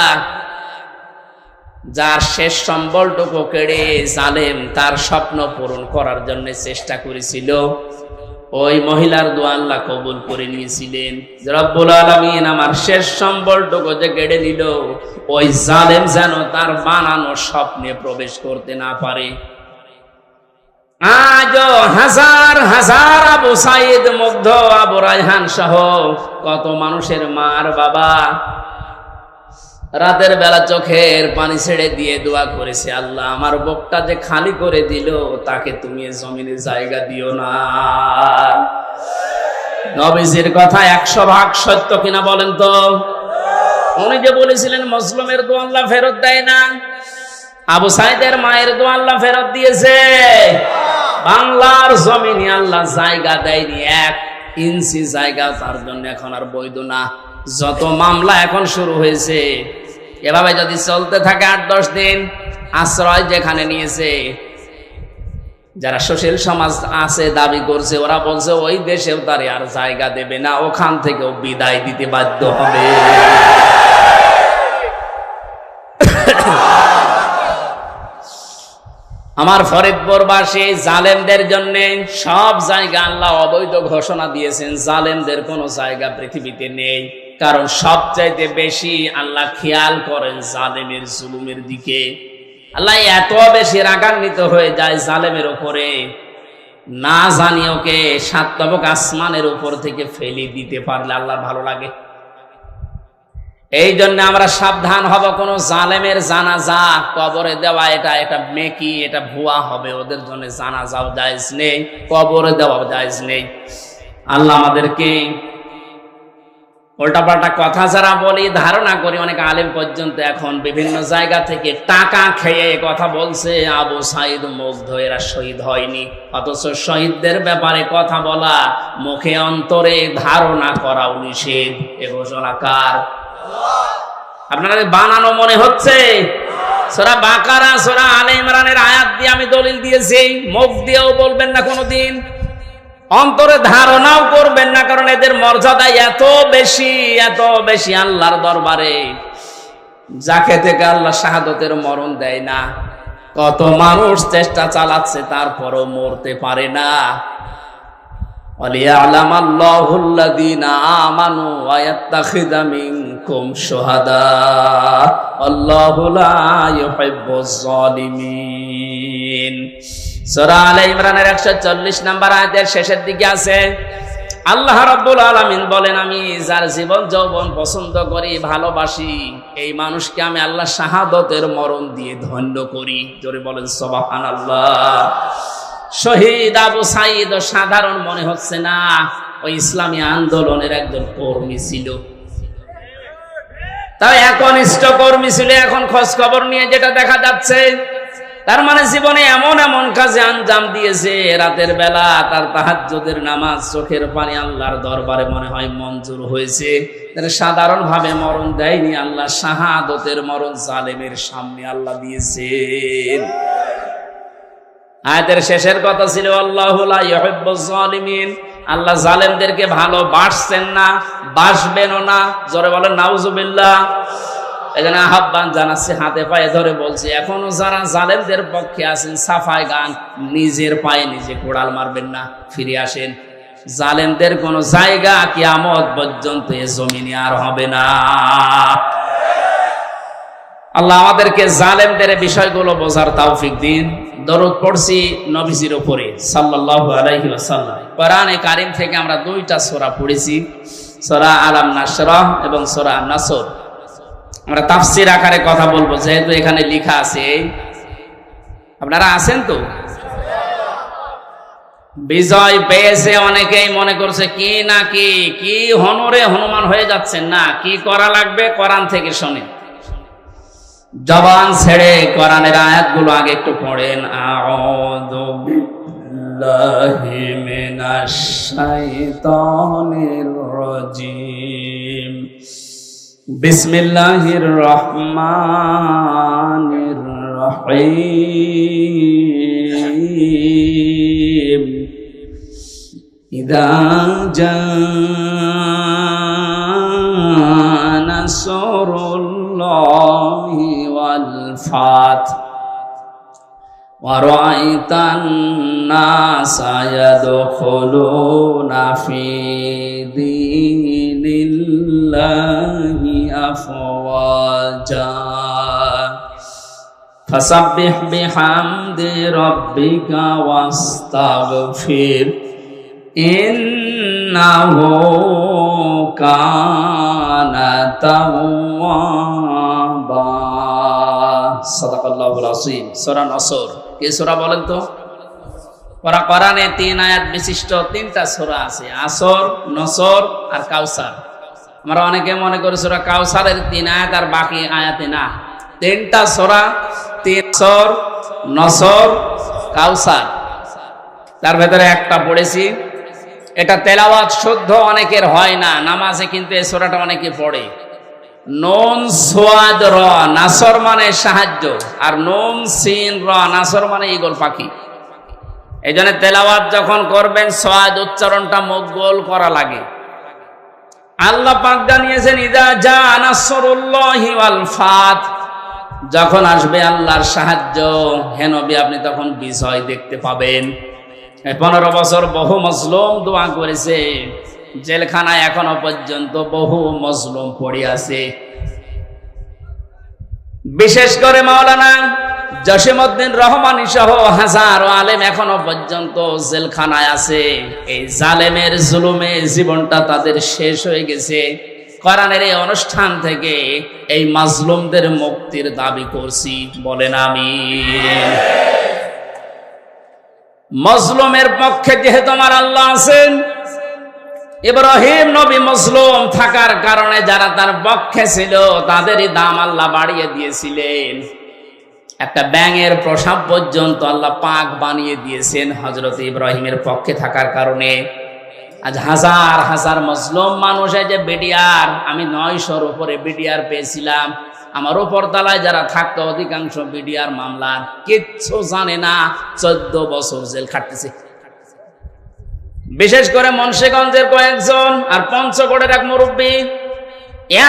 যার শেষ সম্বলটুকু কেড়ে জালেম তার স্বপ্ন পূরণ করার জন্য চেষ্টা করেছিল, ওই মহিলার দোয়া আল্লাহ কবুল করে নিয়েছিলেন। রব্বুল আলামিন আমার শেষ সম্বলটুকু যে কেড়ে নিল, ওই জালেম যেন তার বানানো স্বপ্নে প্রবেশ করতে না পারে। আজও হাজার হাজার আবু সাইদ, মুগ্ধ, আবু রায়হান সহ কত মানুষের মার বাবা রাতের বেলা চোখের পানি ছেড়ে দিয়ে দোয়া করেছে, আল্লাহ আমার বুকটা যে খালি করে দিল, তাকে তুমি জমিনে জায়গা দিও না। নবীজির কথা 100 ভাগ সত্য কিনা বলেন তো? উনি যে বলেছিলেন মজলুমের দোয়া আল্লাহ ফেরত দেয় না, আবু সাইদের মায়ের দোয়া আল্লাহ ফেরত দিয়েছে। বাংলার জমিনে আল্লাহ জায়গা দেয়নি, 1 ইঞ্চি জায়গা তার জন্য এখন আর বৈধ না। যত মামলা এখন শুরু হয়েছে, এভাবে যদি চলতে থাকে 8-10 দিন, আশ্রয় যেখানে নিয়েছে, যারা সুশীল সমাজ আছে দাবি করছে, ওরা বলছে ওই দেশেও তারে আর জায়গা দেবে না, ওখান থেকেও বিদায় দিতে বাধ্য হবে। আমার ফরিদপুরবাসী জালেমদের জন্য সব জায়গা আল্লাহ অবৈধ ঘোষণা দিয়েছেন, জালেমদের কোনো জায়গা পৃথিবীতে নেই। কারণ সবচাইতে বেশি আল্লাহ খেয়াল করেন জালেমের জুলুমের দিকে। আল্লাহ এত বেশি রাগান্বিত হয়ে যায় জালেমের উপরে, না জানি ওকে 7 তবক আসমানের উপর থেকে ফেলে দিতে পারলে আল্লাহর ভালো লাগে। এই জন্য আমরা সাবধান হব, কোন জালেমের জানাজা কবরে দেওয়া এটা মেকি, এটা ভুয়া হবে। ওদের জন্য জানাজাও জায়েজ নেই, কবরে দেওয়াও জায়েজ নেই। আল্লাহ আমাদেরকে উল্টাপাল্টা কথা যারা বলি, ধারণা করি অনেক আলেম পর্যন্ত এখন বিভিন্ন জায়গা থেকে টাকা খেয়ে কথা বলছে, আবু সাইদ মুগ্ধ এরা শহীদ হয়নি, অথচ শহীদদের ব্যাপারে কথা বলা, মুখে অন্তরে ধারণা করাও নিষেধ। এ ঘোষণা কার? আপনারা বানানো মনে হচ্ছে? সূরা বাকারা, সূরা আলে ইমরানের আয়াত দিয়ে আমি দলিল দিয়েছি, মুখ দিয়েও বলবেন না কোনোদিন, অন্তরে ধারণাও করবেন না, কারণ এদের মর্যাদা এত বেশি আল্লাহর দরবারে, যাকে থেকে আল্লাহ শাহাদতের মরণ দেয় না। কত মানুষ চেষ্টা চালাচ্ছে, তারপরও মরতে পারে না। ওয়ালিয়ালামাল্লাহুল্লাযীনা আমানু ওয়া ইয়াত্তাখিযা মিনকুম মিনকুম শুহাদা আল্লাহু লা ইউহিব্বুজ জালিমিন। সূরা আলে ইমরানের 140 নম্বর আয়াতের শেষের দিকে আছে আল্লাহ রাব্বুল আলামিন বলেন, আমি যার জীবন যৌবন পছন্দ করি, ভালোবাসি, এই মানুষকে আমি আল্লাহ শাহাদতের মরণ দিয়ে ধন্য করি। জোরে বলেন সুবহানাল্লাহ। শহীদ আবু সাঈদ সাধারণ মনে হচ্ছে না, ওই ইসলামী আন্দোলনের একজন কর্মী ছিল। তাই একনিষ্ঠ কর্মী ছিল। এখন খোঁজ খবর নিয়ে যেটা দেখা যাচ্ছে, তার মানে জীবনে এমন এমন কাজে আঞ্জাম দিয়েছে, রাতের বেলা তার তাহাজ্জুদের নামাজ, চোখের পানি আল্লাহর দরবারে মনে হয় মঞ্জুর হয়েছে। সাধারণ ভাবে মরণ দেয়নি আল্লাহ, শাহাদতের মরণ জালেমের সামনে আল্লাহ দিয়েছেন। আয়াতের শেষের কথা ছিল আল্লাহু লা ইউহিব্বুজ জালিমিন, আল্লাহ জালেমদেরকে ভালোবাসছেন না, বাসবেনও না। জোরে বলেন নাউজুবিল্লাহ। এখানে আহ্বান জানাচ্ছি, হাতে পায়ে ধরে বলছি, এখনো যারা জালেমদের পক্ষে আছেন, সাফায় গান, নিজের পায়ে নিজে কোড়াল মারবেন না, ফিরে আসেন। জালেমদের কোন জায়গা কিয়ামত পর্যন্ত এ জমিনে আর হবে না। আল্লাহ আমাদেরকে জালেমদের বিষয়গুলো বোঝার তৌফিক দিন। দরুদ পড়ছি নবীজির উপরে সাল্লাল্লাহু আলাইহি ওয়াসাল্লাম। কোরআনে কারীম থেকে আমরা দুইটা সূরা পড়েছি, সূরা আলাম নাশরাহ এবং সূরা আন-নাসর। আমরা তাফসীর আকারে কথা বলবো, যেহেতু এখানে লেখা আছে। আপনারা আছেন তো? বিজয় পেয়েছে অনেকেই মনে করছে কি না কি হনরে হনুমান হয়ে যাচ্ছেন না, কি করা লাগবে কোরআন থেকে শুনে। জবান ছেড়ে কোরআনের আয়াতগুলো আগে একটু পড়েন। আউযু বিল্লাহি মিনাশ শাইতানির রাজিম, বিসমিল্লাহির রহমানির রহিম। ইযা জাআ নাসরুল্লাহি ওয়াল ফাত ওয়া রাআইতান নাসা ইয়াদখুলুনা ফি দীনিল্লাহি আফওয়াজা ফাসাব্বিহ বিহামদি রাব্বিকা ওয়াস্তাগফির ইন্নাহু কানা তাওয়াবা। সাদাকাল্লাহুল আযীম। সূরা নসর। কি সূরা বলেন তো? কোরআনে 3 আয়াত বিশিষ্ট 3টা সূরা আছে, আসর, নসর আর কাউসার। আমরা অনেকে মনে করি সূরা কাউসারের 3 আয়াত আর বাকি আয়াতে না। 3টা সূরা, 3 আসর, নসর, কাউসার। তার ভেতরে একটা পড়েছি, এটা তেলাওয়াত শুদ্ধ অনেকের হয় না নামাজে, কিন্তু এই সূরাটা অনেকে পড়ে। নুন সোয়াদ র, নাসর মানে সাহায্য, আর নুন সিন র, নাসর মানে ঈগল পাখি। এই জন্য তেলাওয়াত যখন করবেন সোয়াদ উচ্চারণটা মুখ গোল করা লাগে। আল্লাহ পাক জানিয়েছেন ইযা জাআ নাসরুল্লাহি ওয়াল ফাত, যখন আসবে আল্লাহর সাহায্য, হে নবী আপনি তখন বিজয় দেখতে পাবেন। 15 বছর বহু মজলুম দোয়া করেছে, জেলখানায় এখনো পর্যন্ত বহু মজলুম পড়ে আছে। বিশেষ করে মাওলানা জসিমউদ্দিন রহমানী সহ হাজারো আলেম এখনো পর্যন্ত জেলখানায় আছে। এই জালেমের জুলুমে জীবনটা তাদের শেষ হয়ে গেছে। কোরআনের এই অনুষ্ঠান থেকে এই মাজলুমদের মুক্তির দাবি করছি, বলেন আমিন। মজলুমের পক্ষে যেহেতু আমার আল্লাহ আছেন, ইব্রাহিম নবী মজলুম থাকার কারণে যারা তার পক্ষে ছিল তাদেরই দাম আল্লাহ বাড়িয়ে দিয়েছিলেন। একটা ব্যাঙের প্রসাব পর্যন্ত আল্লাহ পাক বানিয়ে দিয়েছেন হযরত ইব্রাহিমের পক্ষে থাকার কারণে। আজ হাজার হাজার মজলুম মানুষ, এই যে বিডিআর, আমি 900-র উপরে বিডিআর পেয়েছিলাম। আমার উপর তলায় যারা থাকতো অধিকাংশ বিডিআর মামলা কিচ্ছু জানে না, 14 বছর জেল খাটতেছে। বিশেষ করে মুন্সিগঞ্জের কয়েকজন আর পঞ্চগড়ের এক মুরব্বী,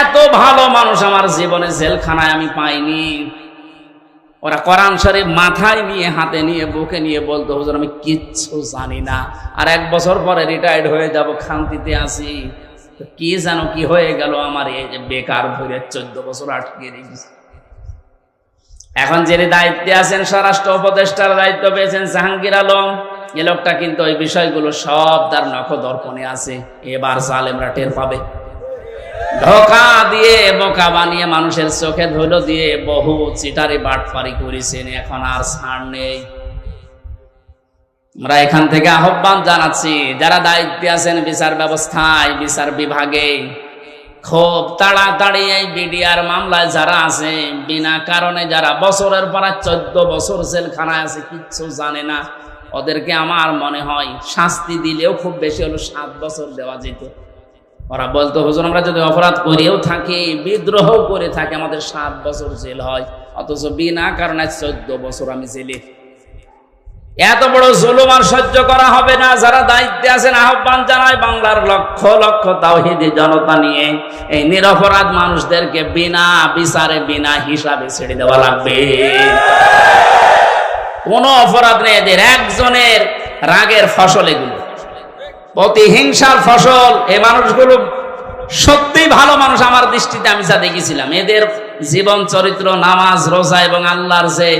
এত ভালো মানুষ আমার জীবনে জেলখানায় আমি পাইনি। ওরা কোরআন শরীফ মাথায় নিয়ে, হাতে নিয়ে, বুকে নিয়ে বলতো, হুজুর আমি কিচ্ছু জানি না, আর 1 বছর পরে রিটায়ার্ড হয়ে যাব, শান্তিতে আছি। কি জানো কি হয়ে গেল আমার, এই যে বেকার ধরে 14 বছর আটকে রেখেছি। এখন যিনি দায়িত্বে আছেন, স্বরাষ্ট্র উপদেষ্টার দায়িত্ব পেয়েছেন জাহাঙ্গীর আলম, এ লোকটা কিন্তু ওই বিষয়গুলো সব তার নখদর্পণে আছে। এবার জালেমরা টের পাবে। ধোঁকা দিয়ে বোকা বানিয়ে মানুষের চোখে ধুলো দিয়ে বহু চিটারি বাটপারি করেছেন, এখন আর ছাড় নেই। আমরা এখান থেকে আহ্বান জানাচ্ছি, যারা দায়িত্বে আছেন বিচার ব্যবস্থায়, বিচার বিভাগে, খুব তাড়াতাড়ি এই বিডিআর মামলায় যারা আছে, বিনা কারণে যারা বছরের পর 14 বছর জেলখানায় আছে, কিচ্ছু জানে না, ওদেরকে আমার মনে হয় শাস্তি দিলেও খুব বেশি হলো 7 বছর দেওয়া যেত। ওরা বলতো, হুজুর আমরা যদি অপরাধ করেও থাকি, বিদ্রোহ করে থাকি, আমাদের 7 বছর জেল হয়, অথচ বিনা কারণে 14 বছর আমি জেলে। এত বড় জুলুম আর সহ্য করা হবে না। যারা দায়িত্বে আছেন আহ্বান জানায়, বাংলার লক্ষ লক্ষ তাওহীদি জনতা নিয়ে এই নিরপরাধ মানুষদেরকে বিনা বিচারে বিনা হিসাবে ছেড়ে দেওয়া লাগবে। কোন অপরাধ নেই এদের, একজনের রাগের ফসল এগুলো, প্রতিহিংসার ফসল। এই মানুষগুলো সত্যি ভালো মানুষ আমার দৃষ্টিতে, আমি যা দেখেছিলাম এদের জীবন চরিত্র, নামাজ রোজা এবং আল্লাহর যে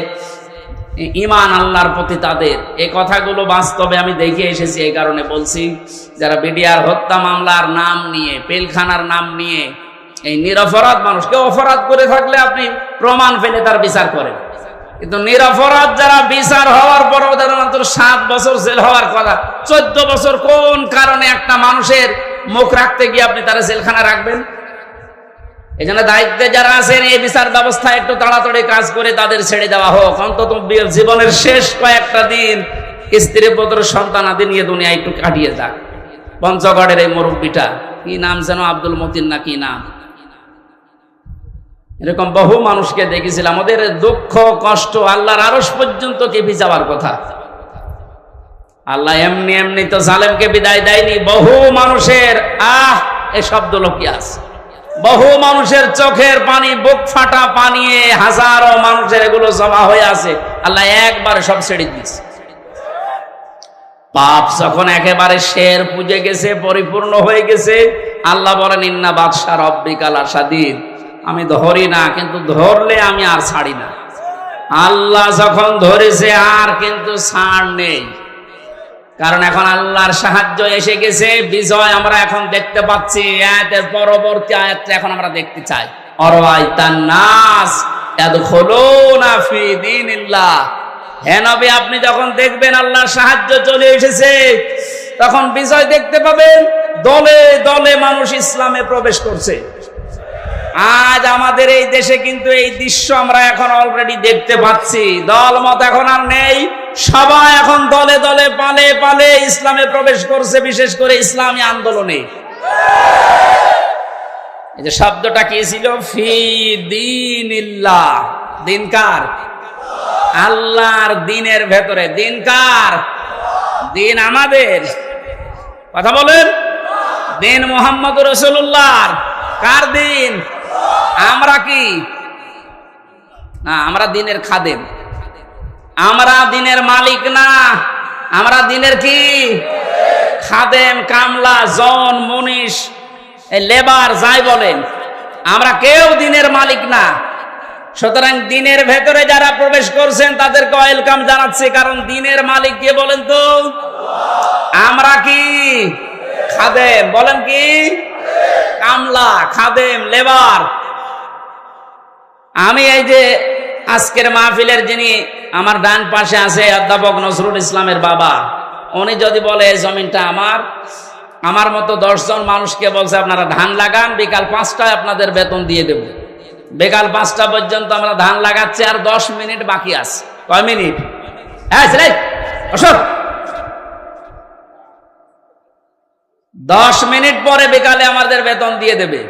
ঈমান, আল্লাহর প্রতি তাদের, এই কথাগুলো বাস্তবে আমি দেখে এসেছি। এই কারণে বলছি, যারা বিডিআর হত্যা মামলার নাম নিয়ে, পেলখানার নাম নিয়ে এই নিরপরাধ মানুষকে, অপরাধ করে থাকলে আপনি প্রমাণ পেলে তার বিচার করেন, কিন্তু নিরপরাধ যারা বিচার হওয়ার পর ওদের মাত্র 7 বছর জেল হওয়ার কথা, 14 বছর কোন কারণে একটা মানুষের মুখ রাখতে গিয়ে আপনি তারা জেলখানা রাখবেন? এই জন্য দায়িত্বে যারা আছেন, এই বিচার ব্যবস্থা একটু তাড়াতাড়ি কাজ করে তাদের ছেড়ে দেওয়া হোক। অন্তত জীবনের শেষ কয়েকটা দিন স্ত্রী পুত্র সন্তান আদি নিয়ে দুনিয়া একটু কাটিয়ে যাক। পঞ্চগড়ের এই মুরব্বীটা, কি নাম যেন, আব্দুল মতিন না কি নাম, এরকম বহু মানুষকে দেখেছিলাম। ওদের দুঃখ কষ্ট আল্লাহর আরশ পর্যন্ত কেঁপে যাওয়ার কথা। আল্লাহ এমনি এমনি তো জালেমকে বিদায় দেয়নি। বহু মানুষের এই শব্দ লোকিয়ে আছে, বহু মানুষের চোখের পানি, বুক ফাটা পানি, হাজারো মানুষের এগুলো জমা হয়ে আছে। আল্লাহ একবারে সব ছেড়ে দিয়েছে। পাপ যখন একেবারে শের পুজে গেছে, পরিপূর্ণ হয়ে গেছে, আল্লাহ বলেন, ইন্না বাদশা রব্বিকা লাশাদীদ, আমি ধরি না, কিন্তু ধরলে আমি আর ছাড়ি না। আল্লাহ যখন ধরেছে আর কিন্তু ছাড় নেই, কারণ এখন আল্লাহর সাহায্য এসে গেছে, বিজয় আমরা এখন দেখতে পাচ্ছি। আয়াতের পরবর্তী আয়াতটা এখন আমরা দেখতে চাই। অরাইতান নাস ইয়াদখুলুনা ফি দীনিল্লাহ, হে নবী আপনি যখন দেখবেন আল্লাহর সাহায্য চলে এসেছে, তখন বিজয় দেখতে পাবেন। দলে দলে মানুষ ইসলামে প্রবেশ করছে। আজ আমাদের এই দেশে কিন্তু এই দৃশ্য আমরা এখন অলরেডি দেখতে পাচ্ছি। দলমত এখন আর নেই, সবাই এখন দলে দলে পালে পালে ইসলামে প্রবেশ করছে, বিশেষ করে ইসলামী আন্দোলনে। এই যে শব্দটা কি ছিল, ফি দীনিল্লাহ, দিন কার? আল্লাহর দিনের ভেতরে। দিন কার? দিন আমাদের। কথা বলেন, দিন মুহাম্মদুর রাসূলুল্লাহর। কার দিন? আমরা কি না, আমরা দিনের খাদেম, আমরা দিনের মালিক না, আমরা দিনের কি খাদেম, কামলা, জন, মনীষ, লেবার যাই বলেন, আমরা কেউ দিনের মালিক না। সুতরাং দিনের ভেতরে যারা প্রবেশ করছেন তাদেরকে ওয়েলকাম জানাচ্ছি, কারণ দিনের মালিক কে বলেন তো? আমরা কি খাদেম, বলেন কি কামলা, খাদেম, লেবার। আমি এই যে আজকের মাহফিলের যিনি আমার ডান পাশে আছে, অধ্যাপক নজরুল ইসলামের বাবা, উনি যদি বলে এই জমিনটা আমার মতো 10 জন মানুষকে বলছে আপনারা ধান লাগান, বিকাল 5টায় আপনাদের বেতন দিয়ে দেব। বিকাল 5টা পর্যন্ত আমরা ধান লাগাচ্ছি, আর 10 মিনিট বাকি আছে। কয় মিনিট? হ্যাঁ, 10 মিনিট পরে বিকালে আমাদের বেতন দিয়ে দেবে।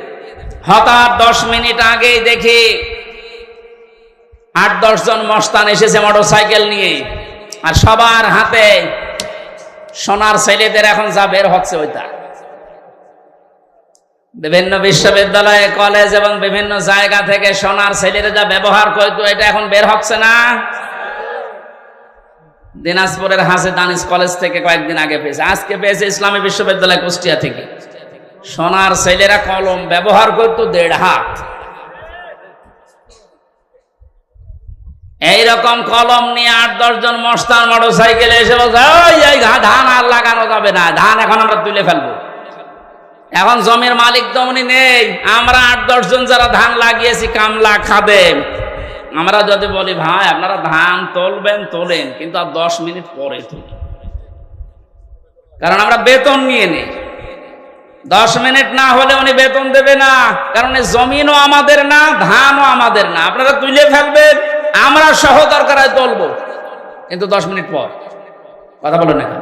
হঠাৎ 10 মিনিট আগেই দেখি 8-10 জন মস্তান এসেছে মোটরসাইকেল নিয়ে, আর সবার হাতে সোনার ছেলেদের এখন যা বের হচ্ছে ওইটা। বিভিন্ন বিশ্ববিদ্যালয়, কলেজ এবং বিভিন্ন জায়গা থেকে সোনার ছেলেরা যা ব্যবহার করতো, এটা এখন বের হচ্ছে না। দিনাজপুরের হাসে দানিশ কলেজ থেকে কয়েকদিন আগে পেয়েছে, আজকে পেয়েছে ইসলামী বিশ্ববিদ্যালয় কুষ্টিয়া থেকে। সোনার ছেলেরা কলম ব্যবহার করতো 1.5 হাত। এইরকম কলম নিয়ে 8-10 জন মস্তান মোটর সাইকেলে এসে বলছে, ওই ধান আর লাগানো যাবে না, ধান এখন আমরা তুলে ফেলবো। এখন জমির মালিক তো উনি নেই, আমরা 8-10 জন যারা ধান লাগিয়েছি কামলা খাদেম, আমরা যদি বলি ভাই আপনারা ধান তুলবেন তোলেন, কিন্তু আর 10 মিনিট পরে তুলি, কারণ আমরা বেতন নিয়ে নেই। 10 মিনিট না হলে উনি বেতন দেবে না, কারণ জমিনও আমাদের না, ধানও আমাদের না। আপনারা তুলে ফেলবেন, আমরা সহ দরকার হয় তুলবো, কিন্তু 10 মিনিট পর। কথা বলেন না?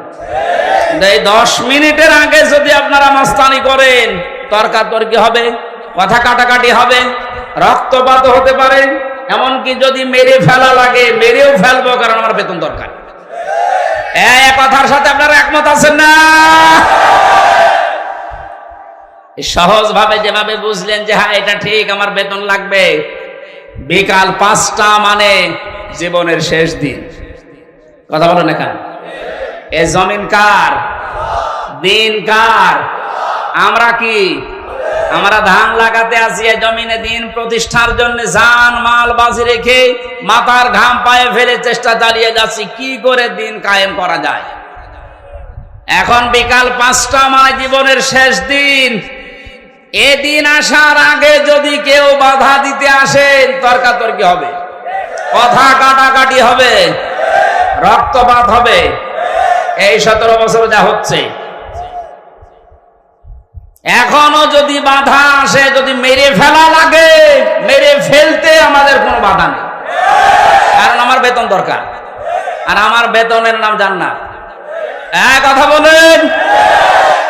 এই 10 মিনিটের আগে যদি আপনারা মাস্তানি করেন, তর্কাতর্কি হবে, কথা কাটাকাটি হবে, রক্তপাত হতে পারে, এমনকি যদি মেরে ফেলা লাগে মেরেও ফেলবো, কারণ আমার বেতন দরকার। এই কথার সাথে আপনারা একমত আছেন না? সহজ ভাবে যেভাবে বুঝলেন যে হ্যাঁ এটা ঠিক, আমার বেতন লাগবে, বিকাল 5টা মানে জীবনের শেষ দিন। কথা বলেন না? কেন? এ জমিন কার? দিন কার? আমরা কি? আমরা ধান লাগাতে আসি এই জমিনে দিন প্রতিষ্ঠার জন্য, জান মাল বাজি রেখে মাথার ঘাম পায়ে ফেলে চেষ্টা চালিয়ে যাচ্ছি কি করে দিন কায়েম করা যায়। এখন বিকাল 5টা মানে জীবনের শেষ দিন। এদিন আসার আগে যদি কেউ বাধা দিতে আসেন, তর্কাতর্কি হবে, কথা কাটাকাটি হবে, রক্তপাত হবে। এই 17 বছর যা হচ্ছে, এখনো যদি বাধা আসে, যদি মেরে ফেলা লাগে, মেরে ফেলতে আমাদের কোনো বাধা নেই, কারণ আমার বেতন দরকার, আর আমার বেতনের নাম জান্নাত। কথা বলেন?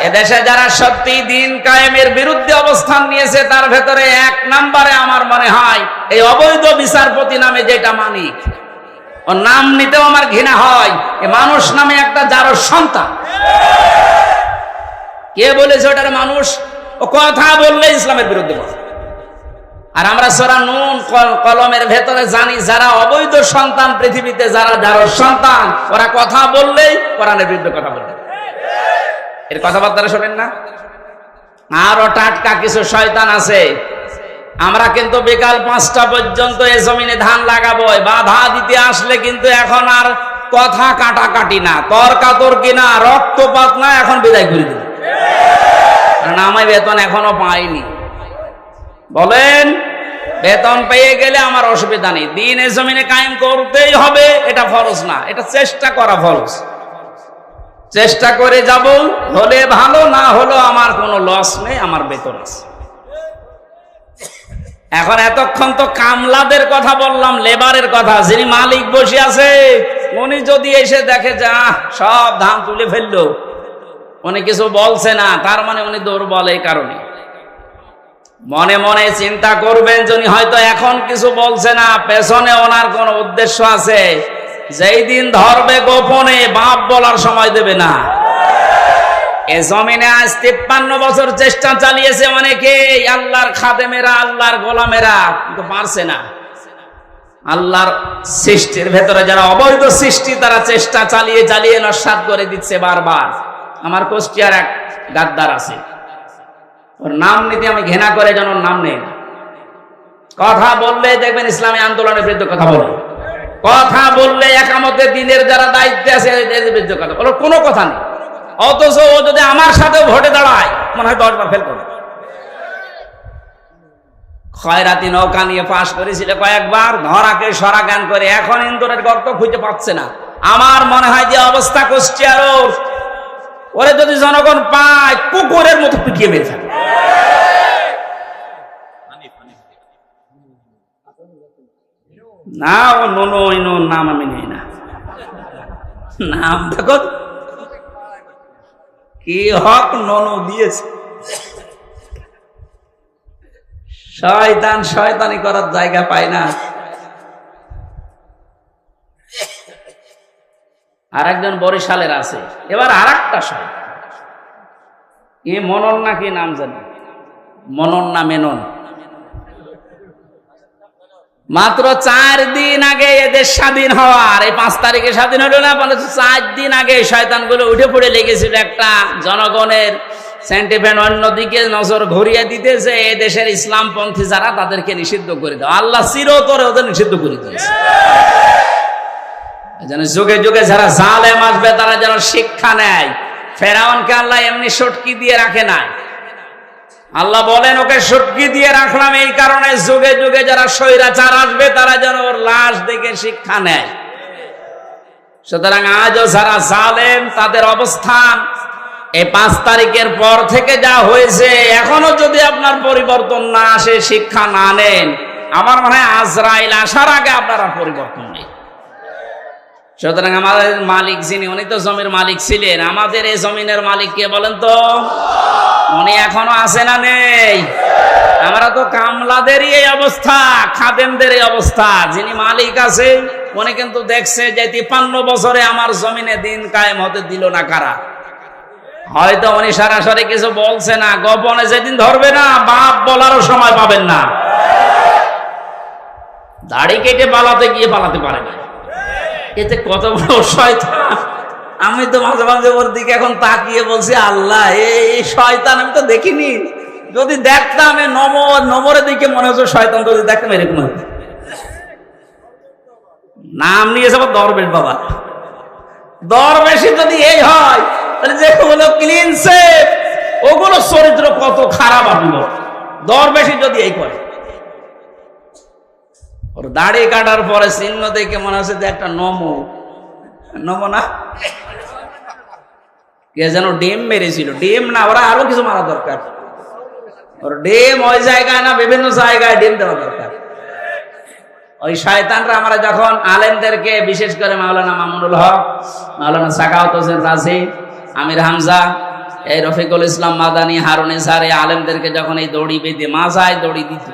এদেশে যারা সত্যি দিন কায়েমের বিরুদ্ধে অবস্থান নিয়েছে, তার ভেতরে 1 নম্বরে আমার মনে হয় এই অবৈধ বিচারপতি নামে যেটা মানিক, ও নাম নিতেও আমার ঘৃণা হয়। এ মানুষ নামে একটা যার সন্তান। কে বলেছে ওটার মানুষ? ও কথা বললে ইসলামের বিরুদ্ধে বলে। আর আমরা সূরা নূন কলমের ভেতরে জানি, যারা অবৈধ সন্তান পৃথিবীতে, যারা যার সন্তান, ওরা কথা বললেই কোরআনের বিরুদ্ধে কথা বলবে। এর কথাবার্তা শোনেন না? আরো টাটকা কিছু শয়তান আছে। আমরা কিন্তু বিকাল 5টা পর্যন্ত এই জমিনে ধান লাগাবো, বাধা দিতে আসলে কিন্তু এখন আর কথা কাটাকাটি না, তর্কাতর্কি না, রক্তপাত না, এখন বিদায় করে দিন। কারণ আমি বেতন এখনো পাইনি। বলেন, বেতন পেয়ে গেলে আমার অসুবিধা নেই, দিন এই জমিনে কায়েম করতেই হবে, এটা ফরজ না, এটা চেষ্টা করা ফরজ। চেষ্টা করে যাব, হলে ভালো, না হলো আমার কোনো লস নেই, আমার বেতন আছে। এখন এতক্ষণ তো কামলাদের কথা বললাম, লেবারের কথা। যিনি মালিক বসে আছে, উনি যদি এসে দেখে যে সব ধান তুলে ফেললো, উনি কিছু বলছে না, তার মানে উনি দুর্বল। এই কারণে মনে মনে চিন্তা করবেন, যিনি হয়তো এখন কিছু বলছে না, পেছনে ওনার কোন উদ্দেশ্য আছে। যেই দিন ধরবে গোপনে, বাপ বলার সময় দেবে না। এ জমিনে আজ 53 বছর চেষ্টা চালিয়েছে অনেকে, আল্লাহর খাদেমেরা, আল্লাহর গোলামেরা, কিন্তু পারছে না। আল্লাহর সৃষ্টির ভেতরে যারা অবৈধ সৃষ্টি, তারা চেষ্টা চালিয়ে চালিয়ে নস্যাৎ করে দিচ্ছে বারবার। আমার কুষ্টিয়ার এক গাদ্দার আছে, ওর নাম নিতে আমি ঘৃণা করে, যেন ওর নাম নেই। কথা বললে দেখবেন ইসলামী আন্দোলনের বিরুদ্ধে কথা বলে, কথা বললে একামতে দিনের যারা দায়িত্বে আছে এদের বিরুদ্ধে কথা বলে, কোনো কথা নেই। অথচ ও যদি আমার সাথে ভোটে দাঁড়ায়, মনে হয় 10 বার ফেল করে। খয়রাতি নৌকা নিয়ে পাশ করেছিল কয়েকবার, ধরাকে সরা জ্ঞান করে, এখন ইন্দোরের গর্ত খুঁজে পাচ্ছে না। আমার মনে হয় যে অবস্থা কুষ্টিয়ার, ওরে যদি জনগণ পায়, কুকুরের মতো পিটিয়ে মেরে ফেলে। না, ও নুন নাম আমি নেই না, নাম দেখো কি হক ননু দিয়েছে। শয়তান শয়তানি করার জায়গা পায় না। আরেকজন বরিশালের আছে, এবার আরেকটা শয়তান, কি মনন না কি নাম জানি, মনন না মেনন। মাত্র 4 দিন আগে এদের স্বাধীন হওয়ার, এই 5 তারিখে স্বাধীন হলো না, 4 দিন আগে শয়তানগুলো উঠে পড়ে লেগেছিল একটা জনগণের সেন্টিমেন্ট অন্যদিকে নজর ঘুরিয়ে দিতেছে, এই দেশের ইসলামপন্থী যারা তাদেরকে নিষিদ্ধ করে দাও। আল্লাহ চিরতরে ওদের নিষিদ্ধ করে দিয়েছে। যেন যুগে যুগে যারা জালেম আসবে তারা যেন শিক্ষা নেয়। ফেরাউনকে আল্লাহ এমনি সটকি দিয়ে রাখে নাই। আল্লাহ বলেন ওকে সটকি দিয়ে রাখলাম এই কারণে যুগে যুগে যারা স্বৈরাচার আসবে তারা যেন ওর লাশ দেখে শিক্ষা নেয়। সুতরাং আজও যারা জালেম তাদের অবস্থান এই 5 তারিখের পর থেকে যা হয়েছে, এখনো যদি আপনার পরিবর্তন না আসে, শিক্ষা না নেন, আমার মনে হয় আজরাইল আসার আগে আপনারা পরিবর্তন নেই। সুতরাং আমাদের মালিক যিনি, উনি তো জমির মালিক ছিলেন। আমাদের এই জমিনের মালিক কে বলেন তো? উনি এখনো আছে না নেই? আমরা তো কামলাদেরই এই অবস্থা, খাদেমদের এই অবস্থা। যিনি মালিক আছে উনি কিন্তু দেখছে যে 53 বছরে আমার জমিনে দিন কায়েম হতে দিল না কারা। হয়তো উনি সরাসরি কিছু বলছে না, গোপনে যেদিন ধরবে না বাপ বলারও সময় পাবেন না। দাড়ি কেটে পালাতে গিয়ে পালাতে পারে না। এতে কত বড় শয়তান! আমি তো মাঝে মাঝে ওর দিকে এখন তাকিয়ে বলছি, আল্লাহ এই শয়তান আমি তো দেখিনি। যদি দেখতাম নমরের দিকে মনে হচ্ছে শয়তান, যদি দেখতাম এরকম হতো। নাম নিয়েছে আবার দরবেশ বাবা। দরবেশি যদি এই হয় তাহলে যেগুলো ক্লিন সেফ ওগুলো চরিত্র কত খারাপ আপনি। দরবেশি যদি এই করে, ওর দাড়ি কাটার পরে চিহ্ন দেখে মনে হচ্ছে যে একটা নমো না, কে যেন ডিম মেরেছিল। ডিম না, ওরা আরো কিছু মারা দরকার। ওর ডিম ওই জায়গায় না, বিভিন্ন জায়গায় ডিম দেওয়া দরকার। ওই শয়তানরা আমরা যখন আলেমদেরকে, বিশেষ করে মাওলানা মামুনুল হক, মাওলানা সাখাওয়াত হোসেন রাজি, আমির হামজা, এই রফিকুল ইসলাম মাদানী, হারুন ইসহার, এই আলেমদেরকে যখন এই দড়ি বেঁধে, মাজায় দড়ি দিত,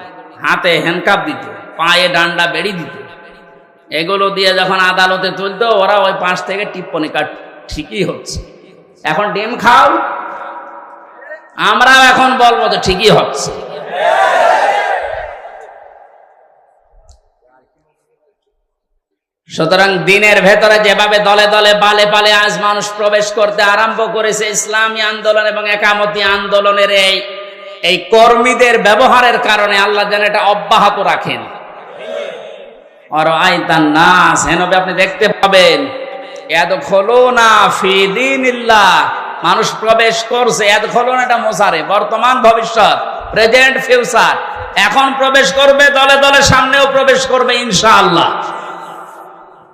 হাতে হ্যান্ডকাপ দিত, পায়ে ডান্ডা বেড়ি দিত, এগুলো দিয়ে যখন আদালতে তুলতো, ওরা ওই পাশ থেকে টিপ্পনি কাট, ঠিকই হচ্ছে। এখন ডিম খাও, আমরাও এখন বলবো তো ঠিকই হচ্ছে। সুতরাং দিনের ভেতরে যেভাবে দলে দলে পালে পালে আজ মানুষ প্রবেশ করতে আরম্ভ করেছে, ইসলামী আন্দোলন এবং একামতি আন্দোলনের এই কর্মীদের ব্যবহারের কারণে আল্লাহ যেন এটা অব্যাহত রাখেন। আর আইতান নাস, হেনবে আপনি দেখতে পাবেন, ইয়াদখুলুনা ফি দীনিল্লাহ, মানুষ প্রবেশ করছে। ইয়াদখুলুনা এটা মুসারে, বর্তমান ভবিষ্যৎ, প্রেজেন্ট ফিউচার। এখন প্রবেশ করবে, দলে দলে সামনেও প্রবেশ করবে ইনশাআল্লাহ।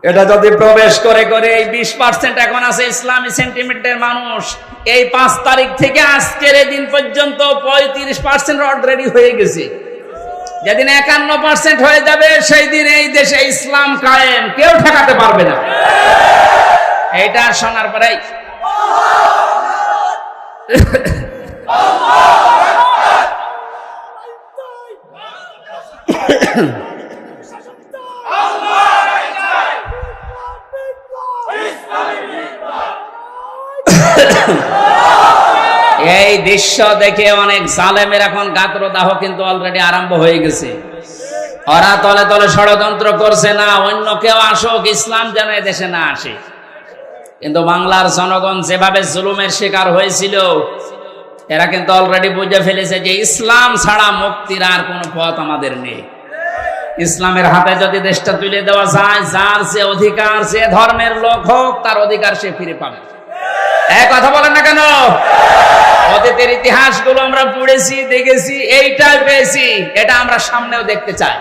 এটা যদি প্রবেশ করে করে এই 20% এখন আছে ইসলামী সেন্টিমেন্টের মানুষ, এই 5 তারিখ থেকে আজকের এই দিন পর্যন্ত 35% অলরেডি হয়ে গেছে। যেদিন 51% হয়ে যাবে সেই দিন এই দেশে ইসলাম কায়েম, কেউ ঠেকাতে পারবে না। এইটা শোনার পরেই এই দৃশ্য দেখে অনেক জালেমের এখন গাত্রদাহ কিন্তু অলরেডি আরম্ভ হয়ে গেছে। ওরা তলে তলে ষড়যন্ত্র করছে, না অন্য কেউ আসুক, ইসলাম যেন দেশে না আসে। কিন্তু বাংলার জনগণ যেভাবে জুলুমের শিকার হয়েছিল, এরা কিন্তু অলরেডি বুঝে ফেলেছে যে ইসলাম ছাড়া মুক্তির আর কোনো পথ আমাদের নেই। ইসলামের হাতে যদি দেশটা তুলে দেওয়া যায়, যার যে অধিকার, যে ধর্মের লোক হোক, তার অধিকার সে ফিরে পাবে। এক কথা বলেন না কেন? অতীতের ইতিহাসগুলো আমরা পড়েছি, দেখেছি, এইটাই পেয়েছি, এটা আমরা সামনেও দেখতে চাই।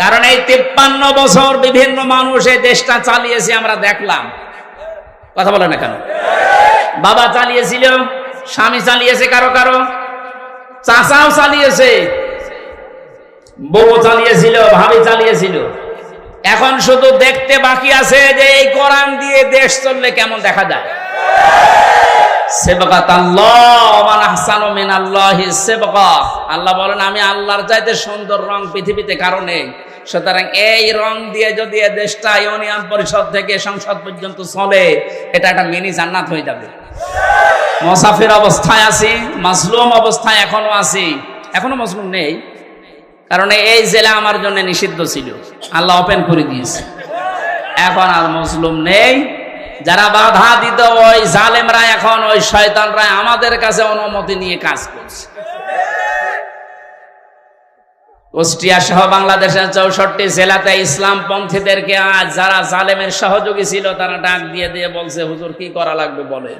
কারণ এই 53 বছর বিভিন্ন মানুষ এই দেশটা চালিয়েছে, আমরা দেখলাম। কথা বলেন না কেন? বাবা চালিয়েছিল, স্বামী চালিয়েছে, কারো কারো চাচাও চালিয়েছে, বউ চালিয়েছিল, ভাবি চালিয়েছিল। এখন শুধু দেখতে বাকি আছে যে এই কোরআন দিয়ে দেশ চললে কেমন দেখা যায়। আল্লাহ বলেন, আমি আল্লাহর চাইতে সুন্দর রং পৃথিবীতে কারো নেই। সুতরাং এই রং দিয়ে যদি দেশটা ইউনিয়ন পরিষদ থেকে সংসদ পর্যন্ত চলে, এটা একটা মিনি জান্নাত হয়ে যাবে। মুসাফির অবস্থায় আছি, মাজলুম অবস্থায় এখনো আছি, এখনো মাজলুম নেই, কারণ এই জেলা আমার জন্য নিষিদ্ধ ছিল, আল্লাহ ওপেন করে দিয়েছে। এখন আর মাজলুম নেই, যারা বাধা দিত ওই জালেমরা এখন ওই শয়তানরা আমাদের কাছে অনুমতি নিয়ে কাজ করছে। কুষ্টিয়া সহ বাংলাদেশের 64 জেলাতে ইসলাম পন্থীদেরকে আজ যারা জালেমের সহযোগী ছিল তারা ডাক দিয়ে দিয়ে বলছে, হুজুর কি করা লাগবে বলেন।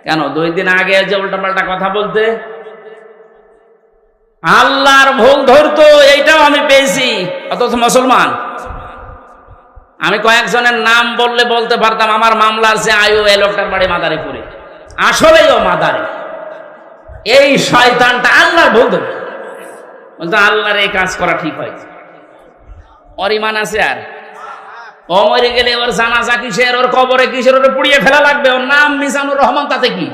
কেন 2 দিন আগে যে উল্টাপাল্টা কথা বলতে আল্লাহর ভুল ধরতো, এইটাও আমি পেয়েছি, অথচ মুসলমান। আমি কয়েকজনের নাম বললে বলতে পারতাম, আমার মামলার যে আয়ু এই লোকটার বাড়ি মাদারীপুরে, আসলেই ও মাদারী। এই শয়তানটা আল্লাহর ভুল ধরতো, বলতো আল্লাহর এই কাজ করা ঠিক হয়। ওর ইমান আছে? আর ও মরে গেলে ওর জানাজা কিসের, ওর কবরে কিসের, ওরে পুড়িয়ে ফেলা লাগবে। ওর নাম মিজানুর রহমান, তাতে কি?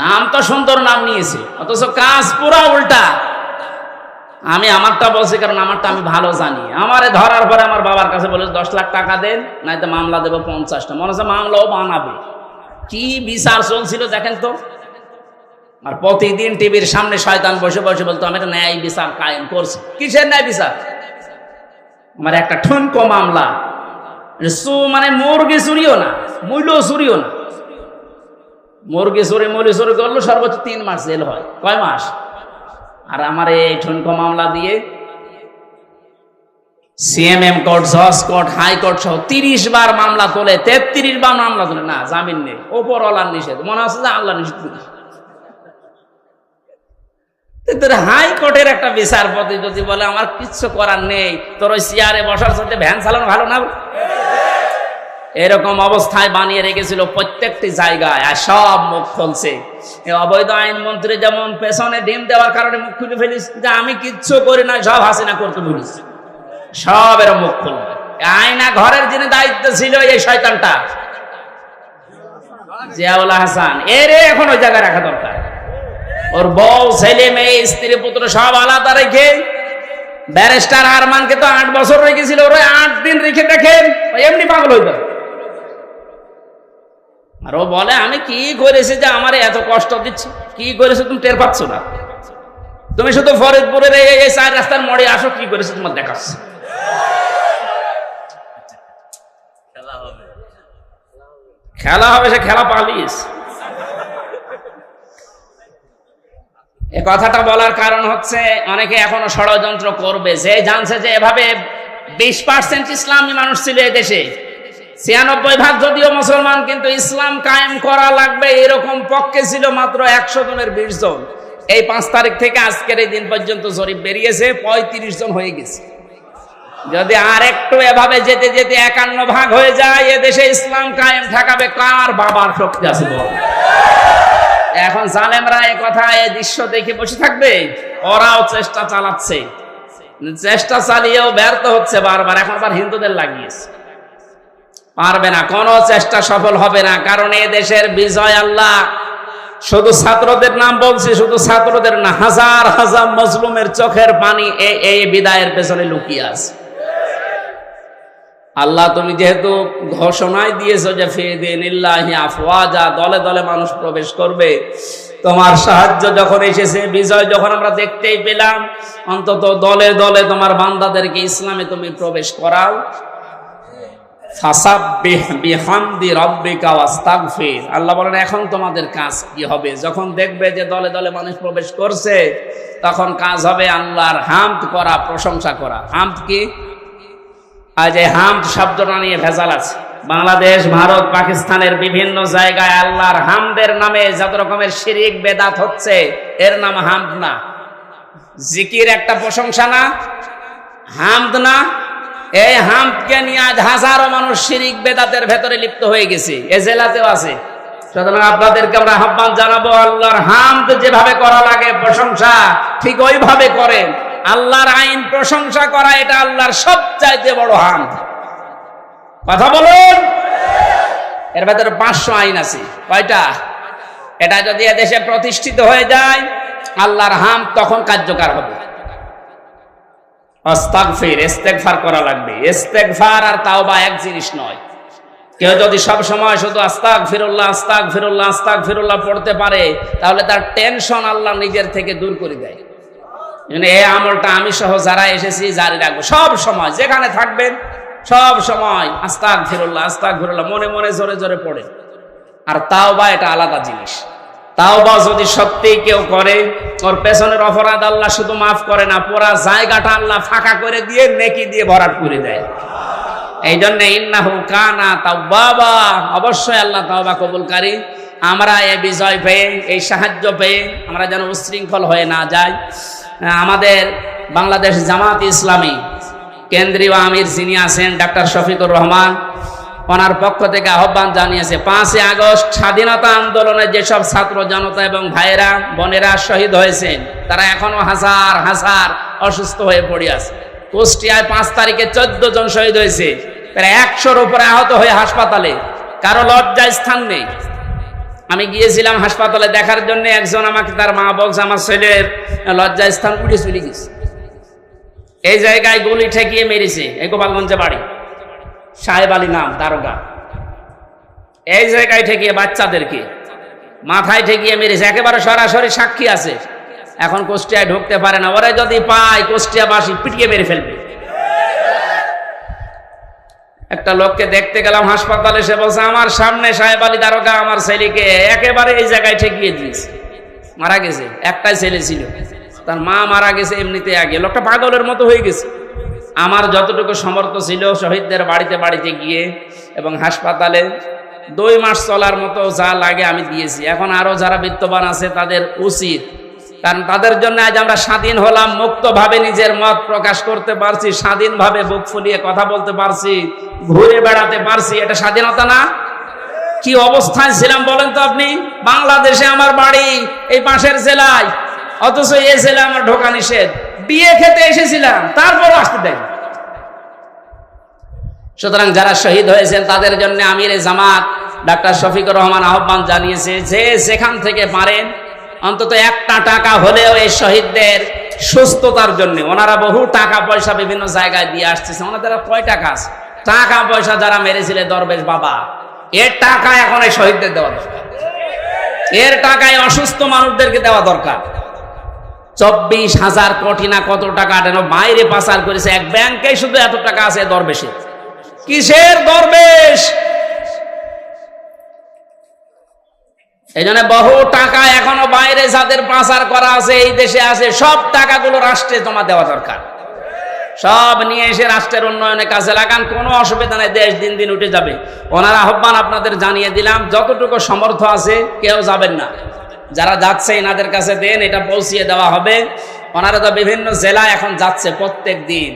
নাম তো সুন্দর নাম নিয়েছে, অথচ কাজ পুরা উল্টা। আমি আমারটা বলছি কারণ আমারটা আমি ভালো জানি। আমারে ধরার পরে আমার বাবার কাছে বলে 10 লাখ টাকা দেন, নয়তো মামলা দেবো 50টা। মনে হচ্ছে মামলাও বানাবে। কি বিচার চলছিল দেখেন তো। আর প্রতিদিন টিভির সামনে শয়তান বসে বসে বলতো আমি একটা ন্যায় বিচার কায়েম করছি। কিসের ন্যায় বিচার? আমার একটা ঠুনকো মামলা, মানে মুরগি চুরিও না, মূল্য চুরিও না। মুরগি চুরি মুরগি চুরি করলো সর্বোচ্চ 3 মাস জেল হয়। কয় মাস? আর আমার এই ঠুনকো মামলা দিয়ে সিএমএম কোর্ট, জজ কোর্ট, হাইকোর্ট সহ 30 বার মামলা তোলে, 33 বার মামলা তোলে, না জামিন নেই। ওপরওয়ালার নিষেধ, মনে হচ্ছে যে আল্লাহ নিষেধ। হাইকোর্টের একটা বিচারপতি যদি বলে আমার কিচ্ছু করার নেই, তোর ওই চেয়ারে বসার সাথে ভ্যান চালানো ভালো না, এরকম অবস্থায় বানিয়ে রেখেছিল প্রত্যেকটি জায়গায়। আর সব মুখ খুলছে। অবৈধ আইন মন্ত্রী যেমন পেছনে ডিম দেওয়ার কারণে মুখ খুলে ফেলিস যে আমি কিচ্ছু করি না, সব হাসিনা করতে বলিস, সব এর মুখ খুলবে। আয়না ঘরের যিনি দায়িত্ব ছিল এই শয়তানটা জিয়াউল হাসান, এর এখন ওই জায়গায় রাখা দরকার। ওর বউ, ছেলে, মেয়ে, স্ত্রী, পুত্র সব আলাদা রেখে, ব্যারিস্টার আরমানকে তো 8 বছর রেখেছিল, ওরা 8 দিন রেখে দেখেন এমনি পাগল হইত। আর ও বলে আমি কি করেছি যে আমার এত কষ্ট দিচ্ছে, কি করেছো তুমি টের পাচ্ছ না, তুমি শুধু ফরিদপুরের এই 4 রাস্তার মোড়ে আসো, কি করেছো তোমার দেখাচ্ছে। খেলা হবে, সে খেলা পালিস। এ কথাটা বলার কারণ হচ্ছে অনেকে এখনো ষড়যন্ত্র করবে, যে জানছে যে এভাবে 20% ইসলামী মানুষ ছিল এই দেশে, 96% যদিও মুসলমান, কিন্তু ইসলাম কায়েম করা লাগবে এরকম পক্ষে ছিল মাত্র 100 জনের 20 জন। এই 5 তারিখ থেকে আজকের এই দিন পর্যন্ত জরিপ বেরিয়েছে 35 জন হয়ে গেছে। যদি আর একটু এভাবে যেতে যেতে 51 ভাগ হয়ে যায়, এ দেশে ইসলাম কায়েম ঠেকাবে কার বাবার শক্তি আছে বল? এখন জালেমরা এই কথা, এই দৃশ্য দেখে বসে থাকবে? ওরাও চেষ্টা চালাচ্ছে, চেষ্টা চালিয়েও ব্যর্থ হচ্ছে বারবার। এখন আবার হিন্দুদের লাগিয়েছে, পারবে না, কোনো চেষ্টা সফল হবে না। কারণ এই দেশের বিজয় আল্লাহ, শুধু ছাত্রদের নাম বলছি, শুধু ছাত্রদের না, হাজার হাজার মজলুমের চোখের পানি এই বিদায়ের পেছনে লুকিয়ে আছে। আল্লাহ তুমি যেহেতু ঘোষণায় দিয়েছো যে ফিদিনিল্লাহি আফওয়াজা, দলে দলে মানুষ প্রবেশ করবে, তোমার সাহায্য যখন এসেছে, বিজয় যখন আমরা দেখতেই পেলাম, অন্তত দলে দলে তোমার বান্দাদেরকে ইসলামে তুমি প্রবেশ করাও। ফাসাব্বিহ বিহামদি রাব্বিকা ওয়াস্তাগফির। আল্লাহ বলেন এখন তোমাদের কাজ কি হবে? যখন দেখবে যে দলে দলে মানুষ প্রবেশ করছে, তখন কাজ হবে আল্লাহর হামদ করা, প্রশংসা করা। হামদ কি? আজ এই হামদ শব্দটা নিয়ে ভেজাল আছে। বাংলাদেশ, ভারত, পাকিস্তানের বিভিন্ন জায়গায় আল্লাহর হামদের নামে যত রকমের শিরিক বেদাত হচ্ছে, এর নাম হামদ না। জিকির একটা প্রশংসা না? হামদ না? এই হামদকে নিয়ে আজ হাজারো মানুষ শিরিক বেদাতের ভেতরে লিপ্ত হয়ে গেছে, এ জেলাতেও আছে। সুতরাং আপনাদেরকে আমরা আহ্বান জানাবো, আল্লাহর হামদ যেভাবে করা লাগে প্রশংসা, ঠিক ওইভাবে করেন। আল্লাহর আইন প্রশংসা করা, এটা আল্লাহর সবচাইতে বড় হামদ। কথা বলুন। এর ভেতরে 500 আইন আছে। কয়টা? এটা যদি এদেশে প্রতিষ্ঠিত হয়ে যায়, আল্লাহর হামদ তখন কার্যকর হবে। আস্তাগফির, ইস্তেগফার করা লাগবে। ইস্তেগফার আর তাওবা এক জিনিস নয়। কেউ যদি সব সময় শুধু আস্তাগফিরুল্লাহ আস্তাগফিরুল্লাহ আস্তাগফিরুল্লাহ পড়তে পারে, তাহলে তার টেনশন আল্লাহ নিজের থেকে দূর করে দেয়। এই আমলটা আমি সহ যারা এসেছি জারি রাখবো, সব সময় যেখানে থাকবেন সব সময় আস্তাগফিরুল্লাহ আস্তাগফিরুল্লাহ মনে মনে জোরে জোরে পড়ে। আর তাওবা এটা আলাদা জিনিস। তাওবা যদি সত্যি কেউ করে, ওর পেছনের অপরাধ আল্লাহ শুধু মাফ করে না, পুরা জায়গাটা আল্লাহ ফাঁকা করে দিয়ে নেকি দিয়ে ভরাট করে দেয়। এই জন্য ইন্নাহু কানা তাওয়াবা, অবশ্যই আল্লাহ তাওবা কবুলকারী। আমরা এই বিজয় পেয়ে, এই সাহায্য পেয়ে আমরা যেন উশৃঙ্খল হয়ে না যাই। আমাদের বাংলাদেশ জামাত ইসলামী কেন্দ্রীয় আমির যিনি আছেন ডাক্তার শফিকুর রহমান, ওনার পক্ষ থেকে আহ্বান জানিয়েছে 5ই আগস্ট স্বাধীনতা আন্দোলনে যেসব ছাত্র জনতা এবং ভাইয়েরা বোনেরা শহীদ হয়েছেন, তারা এখনো হাজার হাজার অসুস্থ হয়ে পড়ে আছে। কুষ্টিয়ায় 5 তারিখে 14 জন শহীদ হয়েছে, প্রায় 100-র উপরে আহত হয়ে হাসপাতালে, কারো লজ্জার স্থান নেই। আমি গিয়েছিলাম হাসপাতালে দেখার জন্য, একজন আমাকে তার মা বলছে আমার ছেলের লজ্জার স্থান উঠে চলে গেছে। এই জায়গায় গুলি ঠেকিয়ে মেরেছে, এই গোপালগঞ্জে বাড়ি, সাহেব আলী নাম দারোগা। এই জায়গায় ঠেকিয়ে বাচ্চাদেরকে মাথায় ঠেকিয়ে মেরেছে, একেবারে সরাসরি সাক্ষী আছে। এখন কুষ্টিয়ায় ঢুকতে পারে না, ওরা যদি পায় কুষ্টিয়াবাসী পিটিয়ে মেরে ফেলবে। একটা লোককে দেখতে গেলাম হাসপাতালে, সে বলছে আমার সামনে সাহেব আলী দারোগা আমার ছেলেকে একেবারে এই জায়গায় ঠেকিয়ে দিয়েছে, মারা গেছে। একটাই ছেলে ছিল, তার মা মারা গেছে এমনিতে আগে। লোকটা পাগলের মতো হয়ে গেছে। আমার যতটুকু সমর্থ ছিল শহীদদের বাড়িতে বাড়িতে গিয়ে এবং হাসপাতালে 2 মাস চলার মতো যা লাগে আমি দিয়েছি। এখন আরো যারা বিত্তবান আছে তাদের উচিত, কারণ তাদের জন্য আজ আমরা স্বাধীন হলাম, মুক্তভাবে নিজের মত প্রকাশ করতে পারছি, স্বাধীনভাবে বুক ফুলিয়ে কথা বলতে পারছি, ঘুরে বেড়াতে পারছি। এটা স্বাধীনতা না? কি অবস্থায় ছিলাম বলেন তো আপনি? বাংলাদেশে আমার বাড়ি এই পাশের জেলায়, অথচ এই জেলা আমার ঢোকা নিষেধ। বিয়ে খেতে এসেছিলাম, তারপরও আসতে দেয়। সুতরাং যারা শহীদ হয়েছেন তাদের জন্য আমিরে জামাত ডাক্তার শফিকুর রহমান আহ্বান জানিয়েছে যে যেখান থেকে পারেন অন্তত 1টা টাকা হলেও এই শহীদদের সুস্থতার জন্য, ওনারা বহু টাকা পয়সা বিভিন্ন জায়গায় দিয়ে আসতেছে, ওনাদের কয় টাকা আছে? টাকা পয়সা যারা মেরেছিলেন দরবেশ বাবা, এর টাকা এখন এই শহীদদের দেওয়া দরকার, এর টাকায় অসুস্থ মানুষদেরকে দেওয়া দরকার। 24,000 কোটি না কত টাকা বাইরে পাচার করেছে, এক ব্যাংকে শুধু এত টাকা আছে দরবেশের। কিসের দরবেশ? এই জন্য বহু টাকা এখনো বাইরে যাদের পাচার করা আছে এই দেশে আছে, সব টাকাগুলো রাষ্ট্রে জমা দেওয়া দরকার। সব নিয়ে এসে রাষ্ট্রের উন্নয়নে কাজে লাগান, কোনো অসুবিধা নেই, দেশ দিন দিন উঠে যাবে। ওনার আহ্বান আপনাদের জানিয়ে দিলাম, যতটুকু সমর্থ আছে কেউ যাবেন না, যারা যাচ্ছে এনাদের কাছে দেন, এটা পৌঁছিয়ে দেওয়া হবে। ওনারা তো বিভিন্ন জেলায় এখন যাচ্ছে প্রত্যেক দিন।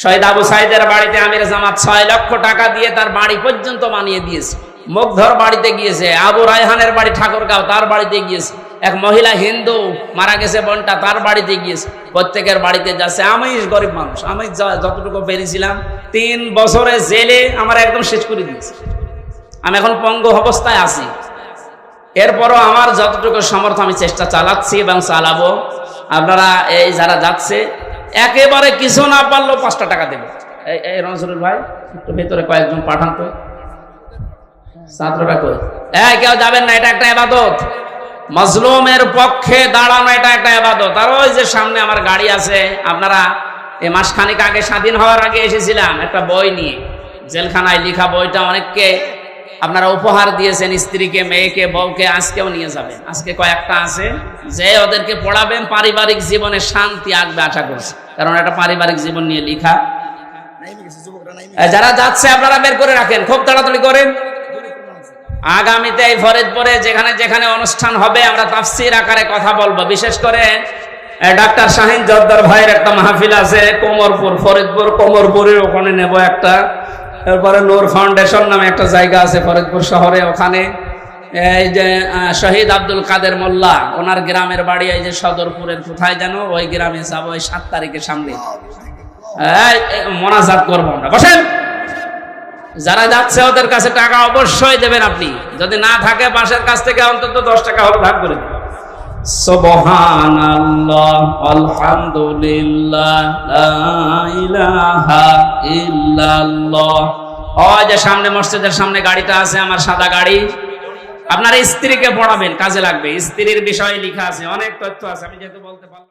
শহীদ আবু সাইদের বাড়িতে আমির জামাত 6 লক্ষ টাকা দিয়ে তার বাড়ি পর্যন্ত বানিয়ে দিয়েছে। মুগ্ধর বাড়িতে গিয়েছে, আবু রায়হানের বাড়ি ঠাকুরগাঁও, তার বাড়িতে গিয়েছে। এক মহিলা হিন্দু মারা গেছে বোনটা, তার বাড়িতে গিয়েছে। প্রত্যেকের বাড়িতে যাচ্ছে। আমি গরিব মানুষ, আমি যতটুকু পেরেছিলাম 3 বছরে জেলে আমার একদম শেষ করে দিয়েছে। আমি এখন পঙ্গু অবস্থায় আছি, এরপরও আমার যতটুকু সমর্থ আমি চেষ্টা চালাচ্ছি এবং চালাবো। আপনারা এই যারা যাচ্ছে একেবারে কিছু না পারলেও 5টা টাকা দেবে। এই রনসুরুল ভাই একটু ভেতরে কয়েকজন পাঠান তো, ছাত্ররা কই? কেউ যাবেন না, এটা একটা ইবাদত। মজলুমের পক্ষে দাঁড়ানো এটা একটা ইবাদত। আর ওই যে সামনে আমার গাড়ি আছে, আপনারা এই মাসখানেক আগে স্বাধীন হওয়ার আগে এসেছিলাম একটা বই নিয়ে, জেলখানায় লেখা বইটা অনেককে আপনারা উপহার দিয়েছেন, স্ত্রীকে, মেয়েকে, বউকে, আজকেও নিয়ে যাবেন। আজকে কয়েকটা আছে যে ওদেরকে পড়াবেন, পারিবারিক জীবনে শান্তি আসবে আশা করছি, কারণ এটা পারিবারিক জীবন নিয়ে লেখা। যারা যাচ্ছে আপনারা বের করে রাখেন, খুব তাড়াতাড়ি করেন। আগামীতে এই ফরিদপুরে যেখানে যেখানে অনুষ্ঠান হবে আমরা তাফসীর আকারে কথা বলবো। বিশেষ করে ডাক্তার শাহিন জর্দার ভাইয়ের একটা মাহফিল আছে কোমরপুর, ফরিদপুর কোমরপুরের ওখানে নেব একটা। এরপরে নূর ফাউন্ডেশন নামে একটা জায়গা আছে ফরিদপুর শহরে, ওখানে এই যে শহীদ আব্দুল কাদের মোল্লা, ওনার গ্রামের বাড়ি এই যে সদরপুরের কোথায় যেন, ওই গ্রামে যাবো ওই 7 তারিখের সামনে। মোনাজাত করবো আমরা। বসেন, যারা যাচ্ছে ওদের কাছে টাকা অবশ্যই দেবেন আপনি, যদি না থাকে পাশের কাছ থেকে অন্তত 10 টাকা হলে ভাগ করে দিন। সুবহানাল্লাহ, আলহামদুলিল্লাহ, লা ইলাহা ইল্লাল্লাহ। ওই যে সামনে মসজিদের সামনে গাড়িটা আছে আমার, সাদা গাড়ি। আপনার স্ত্রীকে পড়াবেন, কাজে লাগবে। স্ত্রীর বিষয়ে লেখা আছে, অনেক তথ্য আছে, আমি যেহেতু বলতে পারলাম।